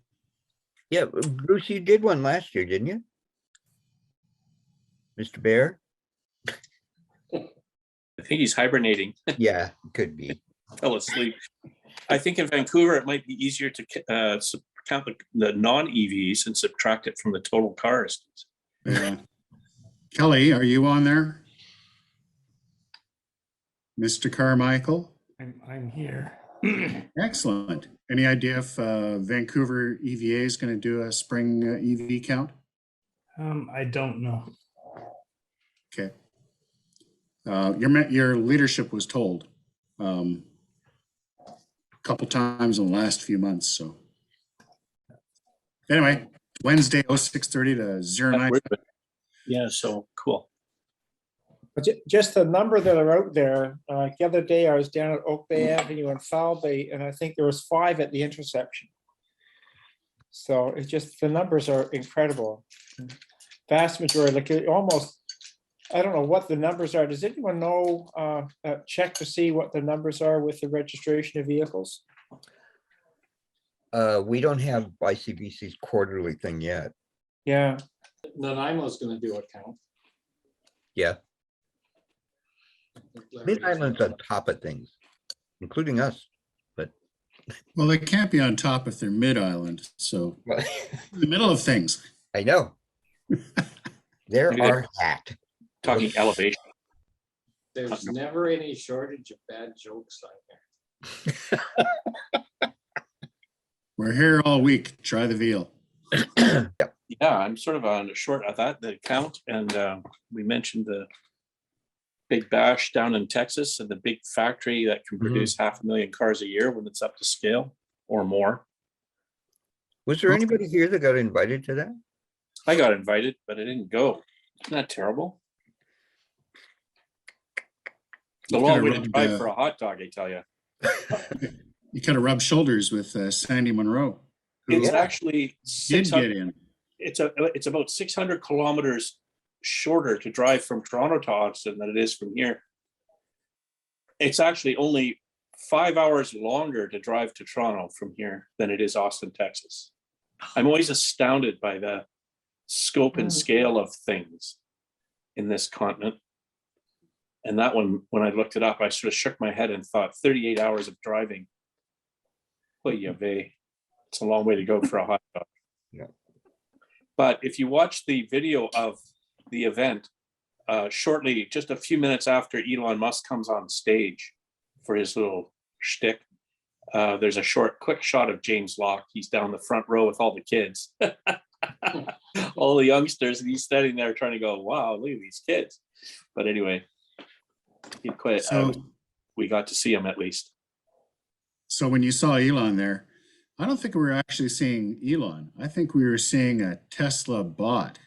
Yeah, Bruce, you did one last year, didn't you? Mr. Bear? I think he's hibernating. Yeah, could be. Fell asleep. I think in Vancouver, it might be easier to count the non-EVs and subtract it from the total cars. Yeah. Kelly, are you on there? Mr. Carmichael? I'm here. Excellent. Any idea if Vancouver EVA is going to do a spring EV count? I don't know. Okay. Your leadership was told a couple times in the last few months. So anyway, Wednesday, 06:30 to 09. Yeah, so cool. But just the number that are out there, the other day I was down at Oak Bay Avenue and Foul Bay, and I think there was 5 at the intersection. So it's just, the numbers are incredible. Vast majority, like almost, I don't know what the numbers are. Does anyone know, check to see what the numbers are with the registration of vehicles? We don't have ICBC's quarterly thing yet. Yeah, Nanaimo's gonna do a count. Yeah, Mid-Island's on top of things, including us. Well, they can't be on top if they're mid-island. So in the middle of things. I know. There Maybe are hat. Talking elevation. There's never any shortage of bad jokes on there. We're here all week. Try the veal. Yeah, I'm sort of on a short of that, the count. And we mentioned the big bash down in Texas and the big factory that can produce 500,000 cars a year when it's up to scale or more. Was there anybody here that got invited to that? I got invited, but I didn't go. Isn't that terrible? It's a You long could've way to rubbed, drive for a hot dog, I tell you. You could have rubbed shoulders with Sandy Monroe, who It's actually did 600, get in. it's about 600 kilometers shorter to drive from Toronto to Austin than it is from here. It's actually only 5 hours longer to drive to Toronto from here than it is Austin, Texas. I'm always astounded by the scope and scale of things in this continent. And that one, when I looked it up, I sort of shook my head and thought 38 hours of driving. It's a long way to go for a hot dog. Yeah. But if you watch the video of the event, shortly, just a few minutes after Elon Musk comes on stage for his little shtick, there's a quick shot of James Locke. He's down the front row with all the kids, all the youngsters, and he's standing there trying to go, wow, look at these kids. But anyway, he quit. We got to see him at least. So when you saw Elon there, I don't think we were actually seeing Elon. I think we were seeing a Tesla bot.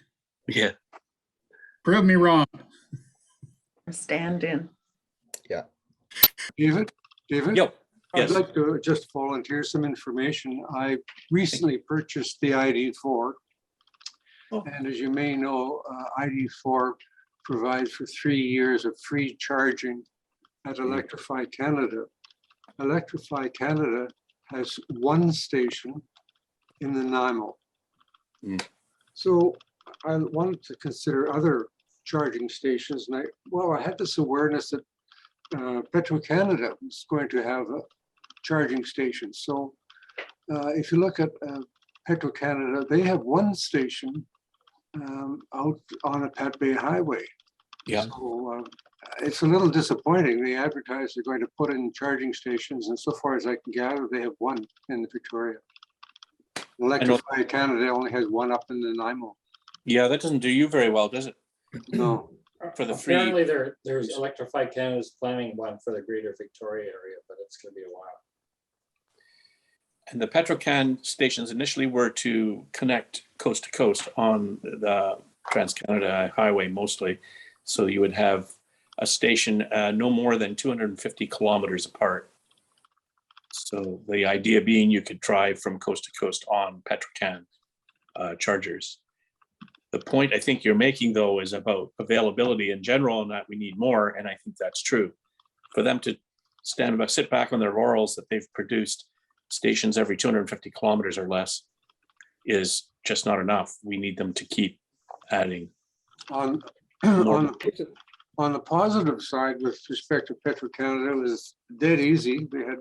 Yeah. Prove me wrong. Stand in. David? Yep. I'd Yes. like to just volunteer some information. I recently purchased the ID4. Oh. And as you may know, ID4 provides for 3 years of free charging at Electrify Canada. Electrify Canada has 1 station in Nanaimo. So I wanted to consider other charging stations, and I had this awareness that Petro-Canada was going to have a charging station. So if you look at Petro-Canada, they have one station out on a Pat Bay Highway. Yeah. So it's a little disappointing. They advertise they're going to put in charging stations, and so far as I can gather, they have one in Victoria. Electrify Canada only has one up in Nanaimo. Yeah, that doesn't do you very well, does it? No. For the free. Apparently there's Electrify Canada's planning one for the greater Victoria area, but it's gonna be a while. And the Petrocan stations initially were to connect coast to coast on the Trans-Canada Highway mostly. So you would have a station no more than 250 kilometers apart. So the idea being you could drive from coast to coast on Petrocan chargers. The point I think you're making, though, is about availability in general and that we need more. And I think that's true. For them to sit back on their laurels that they've produced stations every 250 kilometers or less is just not enough. We need them to keep adding. On the positive side, with respect to Petro-Canada, it was dead easy. They had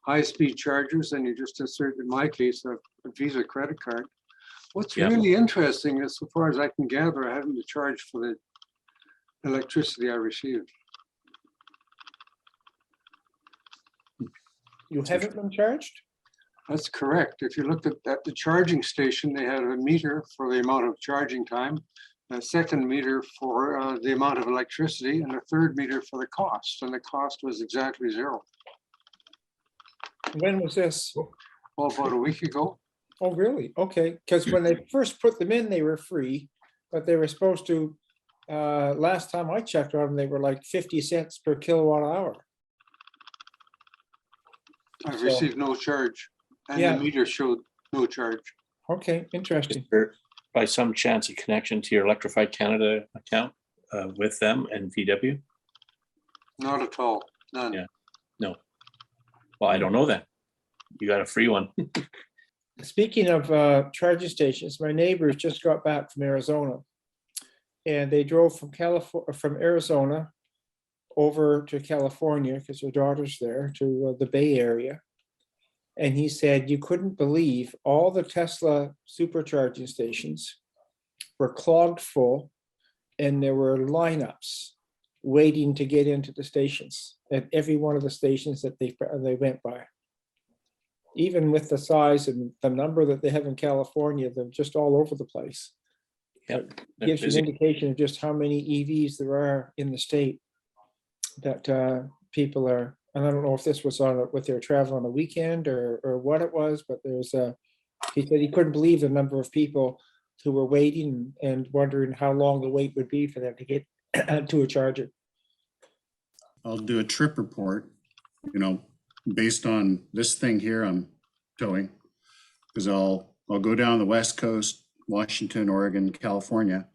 high-speed chargers, and you just insert, in my case, a Visa credit card. What's really interesting is, so far as I can gather, I haven't been charged for the electricity I received. You haven't been charged? That's correct. If you looked at the charging station, they had a meter for the amount of charging time, a second meter for the amount of electricity, and a third meter for the cost. And the cost was exactly zero. When was this? Well, about a week ago. Oh, really? Okay, because when they first put them in, they were free, but they were supposed to, last time I checked on them, they were like 50 cents per kilowatt hour. I've received no charge, and the meter showed no charge. Okay, interesting. Is there, by some chance, a connection to your Electrify Canada account with them and VW? Not at all, none. Yeah. No. Well, I don't know that. You got a free one. Speaking of charging stations, my neighbors just got back from Arizona, and they drove from Arizona over to California because their daughter's there, to the Bay Area. And he said you couldn't believe all the Tesla supercharging stations were clogged full, and there were lineups waiting to get into the stations at every one of the stations that they went by. Even with the size and the number that they have in California, they're just all over the place. Yep. It gives you an indication of just how many EVs there are in the state that people are. And I don't know if this was on with their travel on a weekend or what it was, but there's he said he couldn't believe the number of people who were waiting and wondering how long the wait would be for them to get to a charger. I'll do a trip report, based on this thing here I'm towing, because I'll go down the West Coast, Washington, Oregon, California,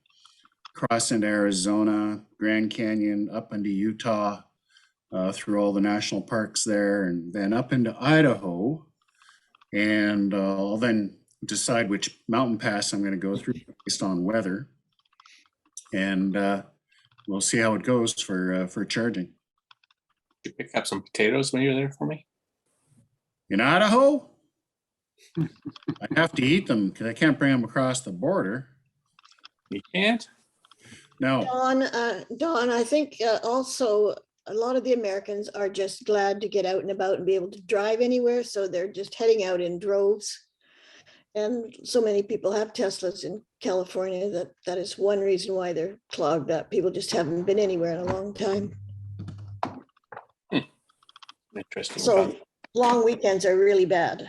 cross into Arizona, Grand Canyon, up into Utah, through all the national parks there, and then up into Idaho. And I'll then decide which mountain pass I'm going to go through based on weather. And we'll see how it goes for charging. You pick up some potatoes when you're there for me? In Idaho? I have to eat them because I can't bring them across the border. You can't? No. Don, I think also a lot of the Americans are just glad to get out and about and be able to drive anywhere. So they're just heading out in droves. And so many people have Teslas in California that is one reason why they're clogged up. People just haven't been anywhere in a long time. Interesting. So long weekends are really bad.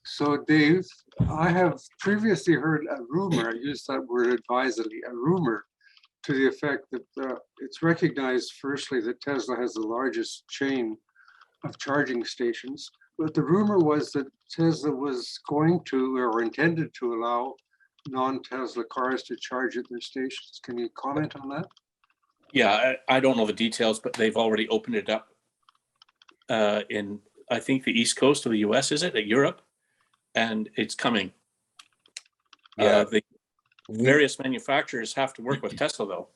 So Dave, I have previously heard a rumor, I use that word advisedly, a rumor to the effect that it's recognized firstly that Tesla has the largest chain of charging stations. But the rumor was that Tesla was going to or intended to allow non-Tesla cars to charge at their stations. Can you comment on that? Yeah, I don't know the details, but they've already opened it up in, I think, the East Coast of the US, is it? Europe? And it's coming. Yeah. The various manufacturers have to work with Tesla, though.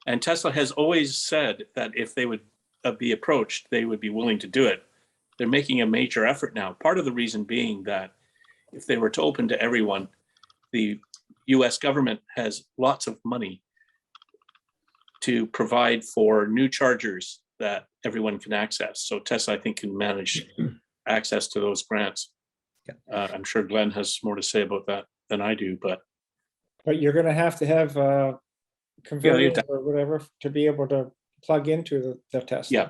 And Tesla has always said that if they would be approached, they would be willing to do it. They're making a major effort now. Part of the reason being that if they were to open to everyone, the US government has lots of money to provide for new chargers that everyone can access. So Tesla, I think, can manage access to those grants. I'm sure Glenn has more to say about that than I do, but you're gonna have converters or whatever to be able to plug into the Tesla. yeah,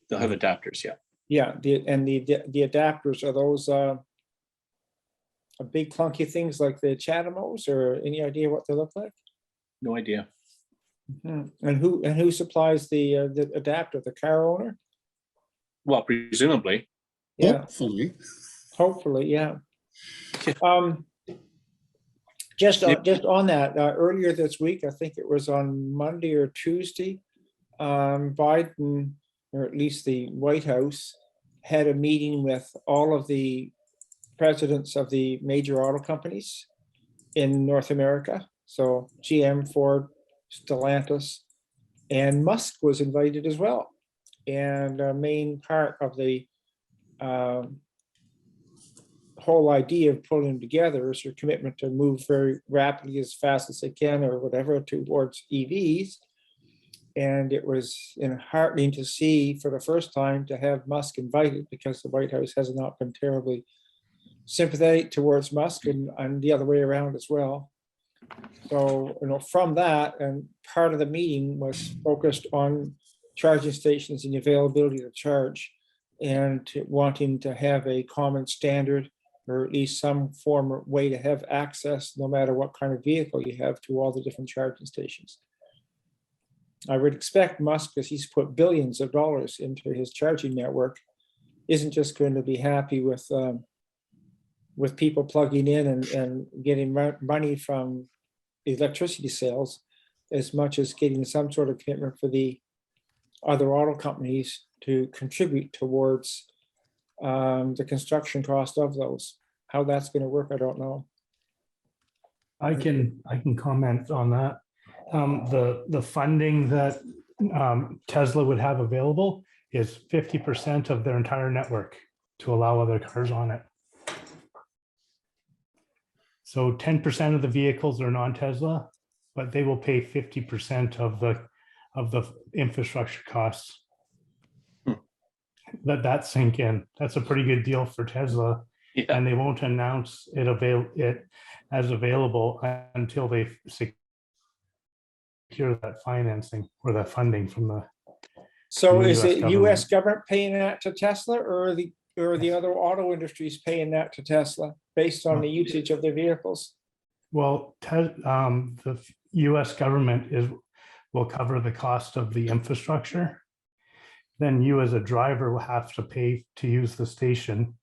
they'll have adapters. Yeah. Yeah, the adapters, are those big clunky things like the Chathamos, or any idea what they look like? No idea. And who supplies the adapter? The car owner? Well, presumably. Yeah, Hopefully, yeah. Just on that, earlier this week, I think it was on Monday or Tuesday, Biden, or at least the White House, had a meeting with all of the presidents of the major auto companies in North America. So GM, Ford, Stellantis, and Musk was invited as well. And a main part of the whole idea of pulling them together is your commitment to move very rapidly, as fast as they can or whatever, towards EVs. And it was heartening to see for the first time to have Musk invited, because the White House has not been terribly sympathetic towards Musk, and the other way around as well. So, from that, and part of the meeting was focused on charging stations and the availability to charge, and wanting to have a common standard, or at least some form or way to have access, no matter what kind of vehicle you have, to all the different charging stations. I would expect Musk, because he's put billions of dollars into his charging network, isn't just going to be happy with people plugging in and getting money from electricity sales, as much as getting some sort of commitment for the other auto companies to contribute towards the construction cost of those. How that's going to work, I don't know. I can comment on that. The funding that Tesla would have available is 50% of their entire network to allow other cars on it. So 10% of the vehicles are non-Tesla, but they will pay 50% of the infrastructure costs. Let that sink in. That's a pretty good deal for Tesla. Yeah. And they won't announce it as available until they secure that financing or that funding from the. So is it U.S. government paying that to Tesla, or the other auto industries paying that to Tesla based on the usage of their vehicles? Well, the U.S. government will cover the cost of the infrastructure. Then you as a driver will have to pay to use the station.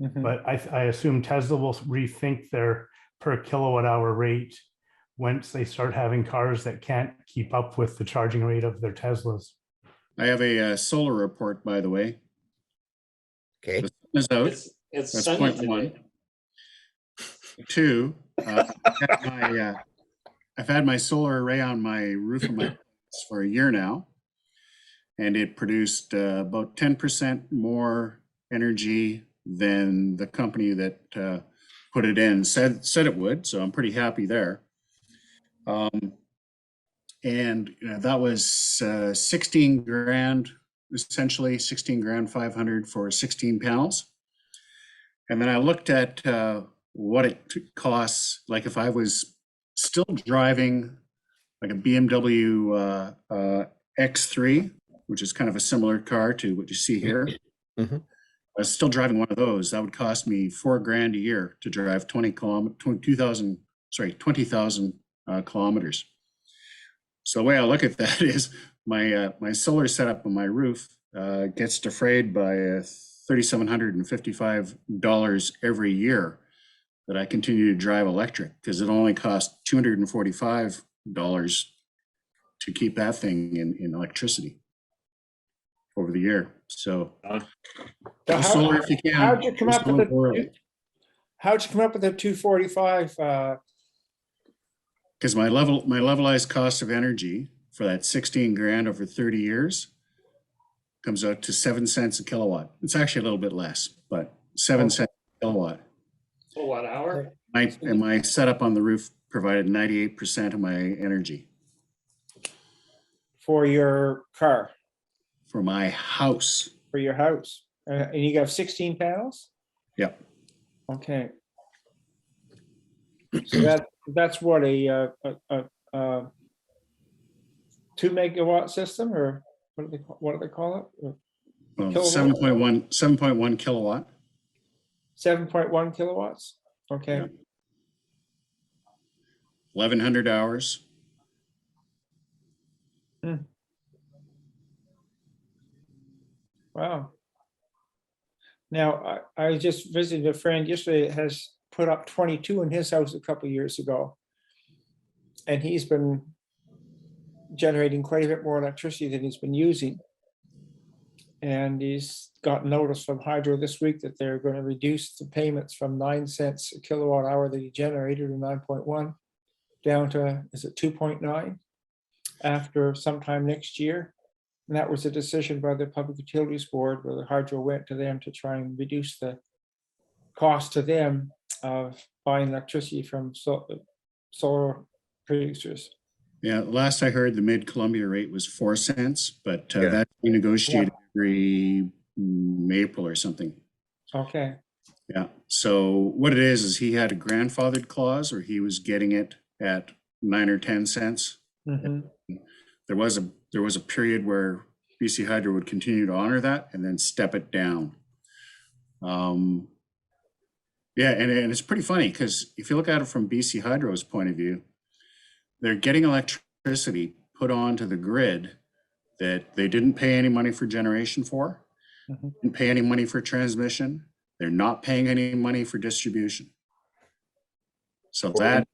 Mm-hmm. But I assume Tesla will rethink their per kilowatt hour rate once they start having cars that can't keep up with the charging rate of their Teslas. I have a solar report, by the way. Okay. The sun is out. It's That's sunny point today. one. Two, I've had my solar array on my roof of my house for a year now, and it produced about 10% more energy than the company that put it in said it would. So I'm pretty happy there. And that was 16 grand, essentially 16 grand 500 for 16 panels. And then I looked at what it costs, like if I was still driving like a BMW X3, which is kind of a similar car to what you see here. Mm-hmm. I was still driving one of those. That would cost me $4 grand a year to drive 20,000 kilometers. So the way I look at that is my solar setup on my roof gets defrayed by $3,755 every year that I continue to drive electric, because it only costs $245 to keep that thing in electricity over the year. So solar if you can. How'd you come up with the 245? Because my levelized cost of energy for that 16 grand over 30 years comes out to 7 cents a kilowatt. It's actually a little bit less, but 7 cents a kilowatt. Kilowatt hour? My setup on the roof provided 98% of my energy For your car, for my house. for your house, and you got 16 panels? Yep. Okay. So that's what a 2 megawatt system, or what do they call it? Well, Kilowatt? 7.1 kilowatt. 7.1 kilowatts. Okay. Yeah. 1,100 hours. Wow. Now, I just visited a friend yesterday that has put up 22 in his house a couple of years ago. And he's been generating quite a bit more electricity than he's been using. And he's got notice from Hydro this week that they're going to reduce the payments from 9 cents a kilowatt hour that he generated, or 9.1, down to, is it 2.9 after sometime next year? And that was a decision by the Public Utilities Board, where the Hydro went to them to try and reduce the cost to them of buying electricity from solar producers. Yeah, last I heard, the mid-Columbia rate was 4 cents, but Yeah. that's renegotiated every April or something. Okay. Yeah, so what it is he had a grandfathered clause, or he was getting it at 9 or 10 cents. Mhm. There was a period where BC Hydro would continue to honor that and then step it down. Yeah, and it's pretty funny, because if you look at it from BC Hydro's point of view, they're getting electricity put onto the grid that they didn't pay any money for generation for, didn't pay any money for transmission. They're not paying any money for distribution. So that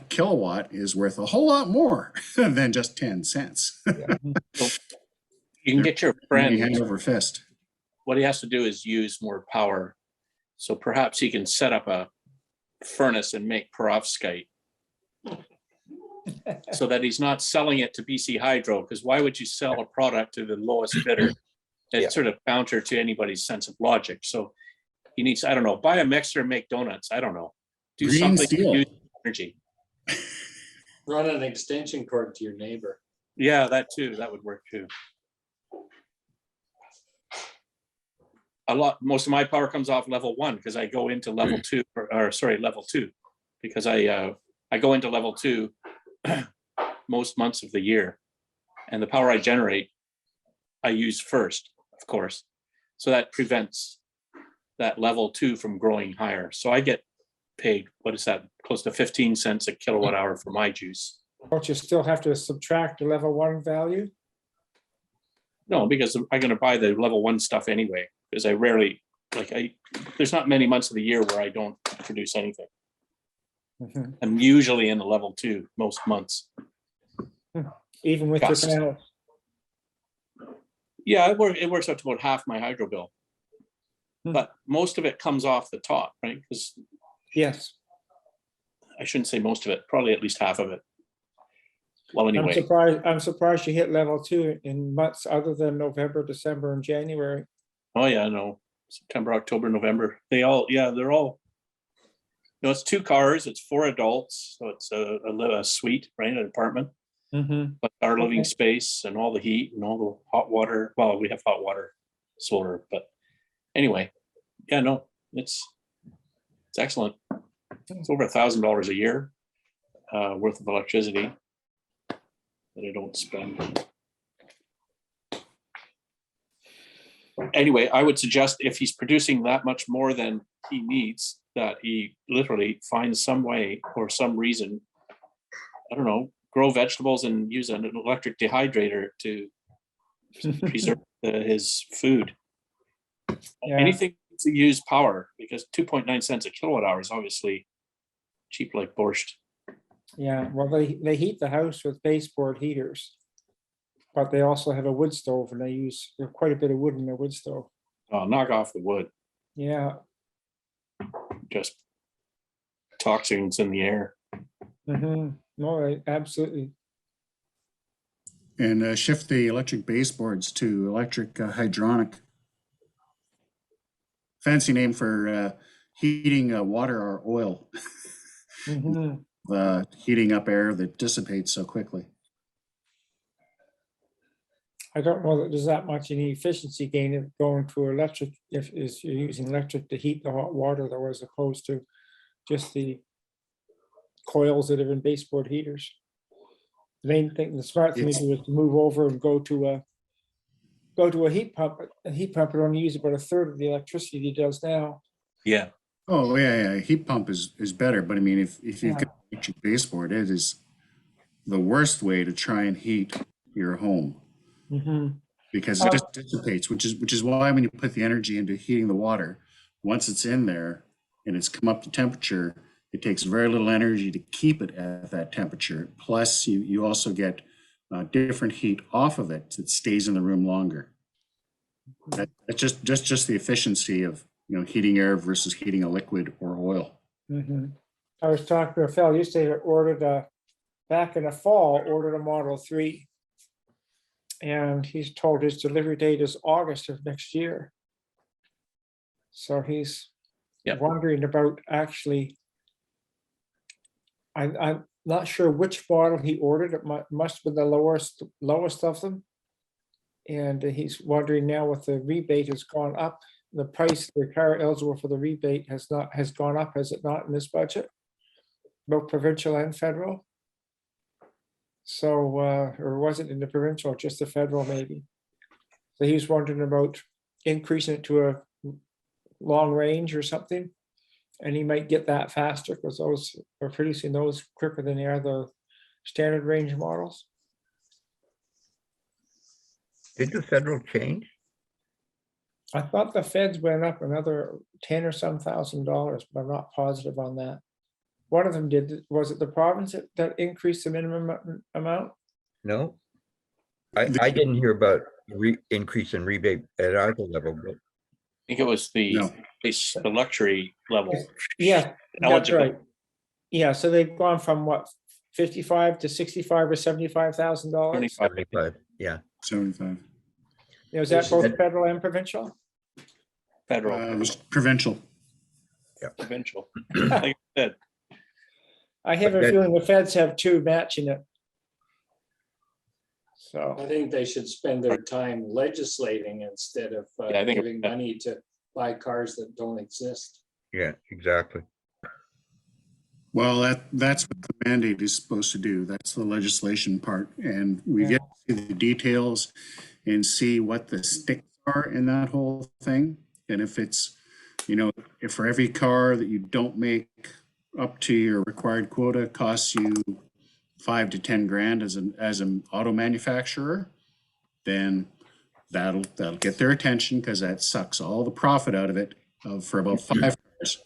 kilowatt is worth a whole lot more than just 10 cents. So you can get your friend, hand over fist. what he has to do is use more power. So perhaps he can set up a furnace and make perovskite, so that he's not selling it to BC Hydro, because why would you sell a product to the lowest bidder? It's sort of counter to anybody's sense of logic. So he needs, I don't know, buy a mixer and make donuts. I don't know. Do Green something steel. to use energy. Run an extension cord to your neighbor. Yeah, that too. That would work too. Most of my power comes off level 1, because I go into level 2, level 2, because I go into level 2 most months of the year, and the power I generate, I use first, of course. So that prevents that level 2 from growing higher. So I get paid, what is that, close to 15 cents a kilowatt hour for my juice. Don't you still have to subtract the level 1 value? No, because I'm going to buy the level 1 stuff anyway, because I rarely, there's not many months of the year where I don't produce anything. I'm usually in the level 2 most months. Even with Cost. your panels? Yeah, it works out to about half my hydro bill. But most of it comes off the top, right? Because yes, I shouldn't say most of it, probably at least half of it. Well, anyway. I'm surprised you hit level 2 in months other than November, December, and January. Oh yeah, no. September, October, November. They're all. No, it's 2 cars. It's 4 adults, so it's a suite, right? An apartment. But our living space and all the heat and all the hot water. Well, we have hot water, solar, but anyway, yeah, no, it's excellent. It's over $1,000 a year worth of electricity that I don't spend. Anyway, I would suggest, if he's producing that much more than he needs, that he literally finds some way or some reason, I don't know, grow vegetables and use an electric dehydrator to preserve his food. Yeah. Anything to use power, because 2.9 cents a kilowatt hour is obviously cheap like borscht. Yeah, well, they heat the house with baseboard heaters, but they also have a wood stove, and they use quite a bit of wood in their wood stove. Oh, knock off the wood. Yeah. Just toxins in the air. No, absolutely. And shift the electric baseboards to electric hydronic. Fancy name for heating water or oil, Mhm. heating up air that dissipates so quickly. I don't know that there's that much any efficiency gain of going to electric, if you're using electric to heat the hot water, though, as opposed to just the coils that are in baseboard heaters. The main thing, the smart thing to do is to move over and go to a heat pump. A heat pump would only use about a third of the electricity it does now. Yeah. Oh, yeah. Heat pump is better, but I mean, if you've Yeah. got electric baseboard, it is the worst way to try and heat your home. Mhm. Because it just dissipates, which is why when you put the energy into heating the water, once it's in there and it's come up to temperature, it takes very little energy to keep it at that temperature. Plus, you also get different heat off of it that stays in the room longer. That's just the efficiency of heating air versus heating a liquid or oil. Mhm. I was talking to a fellow yesterday that ordered back in the fall, ordered a Model 3. And he's told his delivery date is August of next year. So he's wondering about actually, I'm not sure which model he ordered. It must have been the lowest of them. And he's wondering now with the rebate has gone up, the price the car eligible for the rebate has gone up, has it not, in this budget? Both provincial and federal. So, or was it in the provincial, just the federal maybe? So he was wondering about increasing it to a long range or something. And he might get that faster because those are producing those quicker than they are the standard range models. Did the federal change? I thought the feds went up another 10 or some $1,000, but I'm not positive on that. One of them did. Was it the province that increased the minimum amount? No. I didn't hear about increase in rebate at either level, but I think it was the luxury level. Yeah, that's eligible. right. Yeah, so they've gone from what, 55 to 65 or $75,000? 75, yeah. 75. Was that both federal and provincial? Federal. It was provincial. Yeah. Provincial. Like I said. I have a feeling the feds have two matching it. So I think they should spend their time legislating instead of giving money to buy cars that don't exist. Yeah, exactly. Well, that's what the mandate is supposed to do. That's the legislation part. And we get to see the details and see what the sticks are in that whole thing. And if it's, if for every car that you don't make up to your required quota costs you $5 to $10 grand as an auto manufacturer, then that'll get their attention because that sucks all the profit out of it for about 5 years.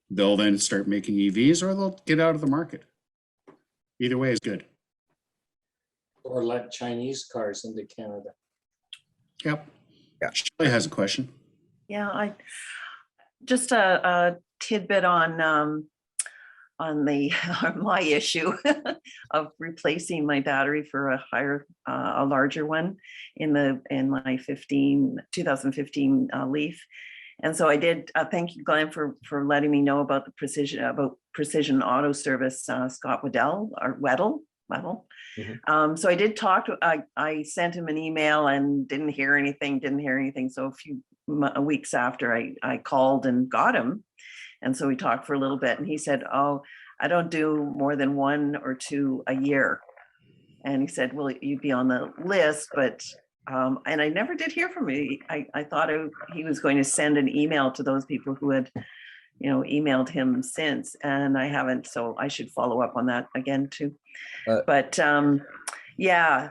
They'll then start making EVs or they'll get out of the market. Either way is good. Or let Chinese cars into Canada. Yep. Yeah. Shelley has a question. Yeah, I just a tidbit on my issue of replacing my battery for a larger one in my 2015 Leaf. And so I did thank you, Glenn, for letting me know about Precision Auto Service, Scott Weddell. Mm-hmm. So I did talk to, I sent him an email and didn't hear anything. So a few weeks after I called and got him. And so we talked for a little bit and he said, oh, I don't do more than 1 or 2 a year. And he said, well, you'd be on the list, but, and I never did hear from him. I thought he was going to send an email to those people who had, emailed him since, and I haven't. So I should follow up on that again too. But yeah,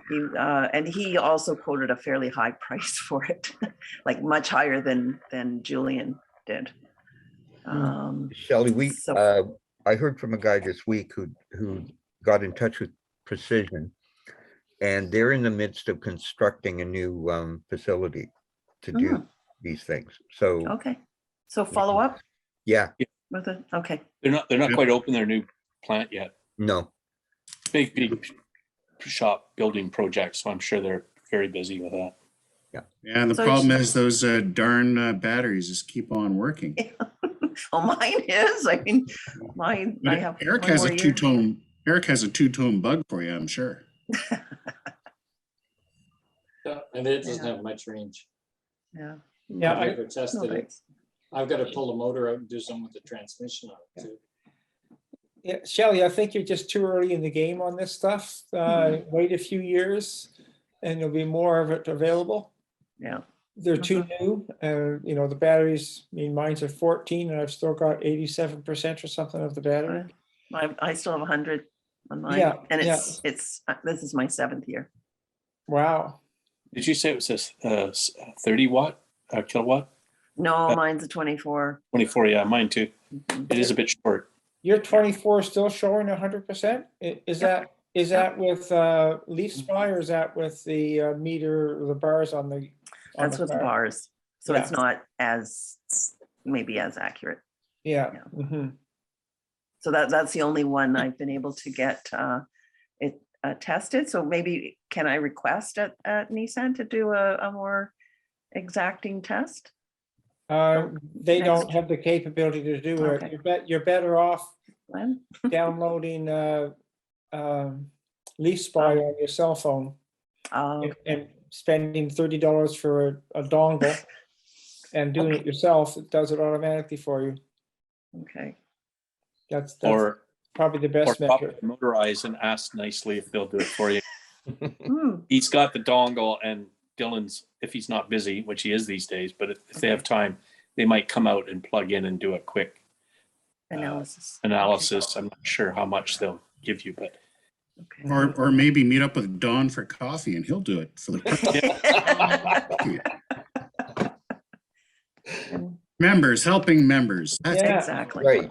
and he also quoted a fairly high price for it, like much higher than Julian did. Shelley, I heard from a guy this week who got in touch with Precision, and they're in the midst of constructing a new facility to do these things. So okay, so follow up. Yeah. With it. Okay. They're not quite open their new plant yet. No. Big shop building project, so I'm sure they're very busy with that. And the So problem is those darn batteries just keep on working. Oh, mine is. I mean, mine. I But have Eric one has more a year. two-tone. Eric has a two-tone bug for you, I'm sure. Yeah, and it doesn't Yeah. have much range. Yeah. Yeah, I've never tested No it. thanks. I've got to pull the motor out and do something with the transmission on it too. Yeah, Shelley, I think you're just too early in the game on this stuff. Wait a few years and there'll be more of it available. Yeah. They're too new. You know, the batteries, I mean, mine's are 14 and I've still got 87% or something of the battery. I still have 100 on mine. Yeah, And yeah. this is my 7th year. Wow. Did you say it was a 30 watt kilowatt? No, mine's a 24. 24, yeah, mine too. Mhm. It is a bit short. Your 24 still showing 100%? Is that with leaf spy or is that with the meter, the bars on the? That's with the car? bars. So it's not as, maybe as accurate. Yeah. Yeah. Mhm. So that's the only one I've been able to get it tested. So maybe can I request at Nissan to do a more exacting test? They next- don't have the capability to do it. Okay. You're better off When? downloading Leaf Spy on your cell phone and spending $30 for a dongle and doing it yourself. It does it automatically for you. Okay. That's Or probably the or best pop measure. the motorized and ask nicely if they'll do it for you. Hmm. He's got the dongle, and Dylan's, if he's not busy, which he is these days, but if they have time, they might come out and plug in and do a quick Analysis. analysis. I'm not sure how much they'll give you, but Okay. Or maybe meet up with Don for coffee and he'll do it for the members, helping members. That's Yeah. Exactly. Right.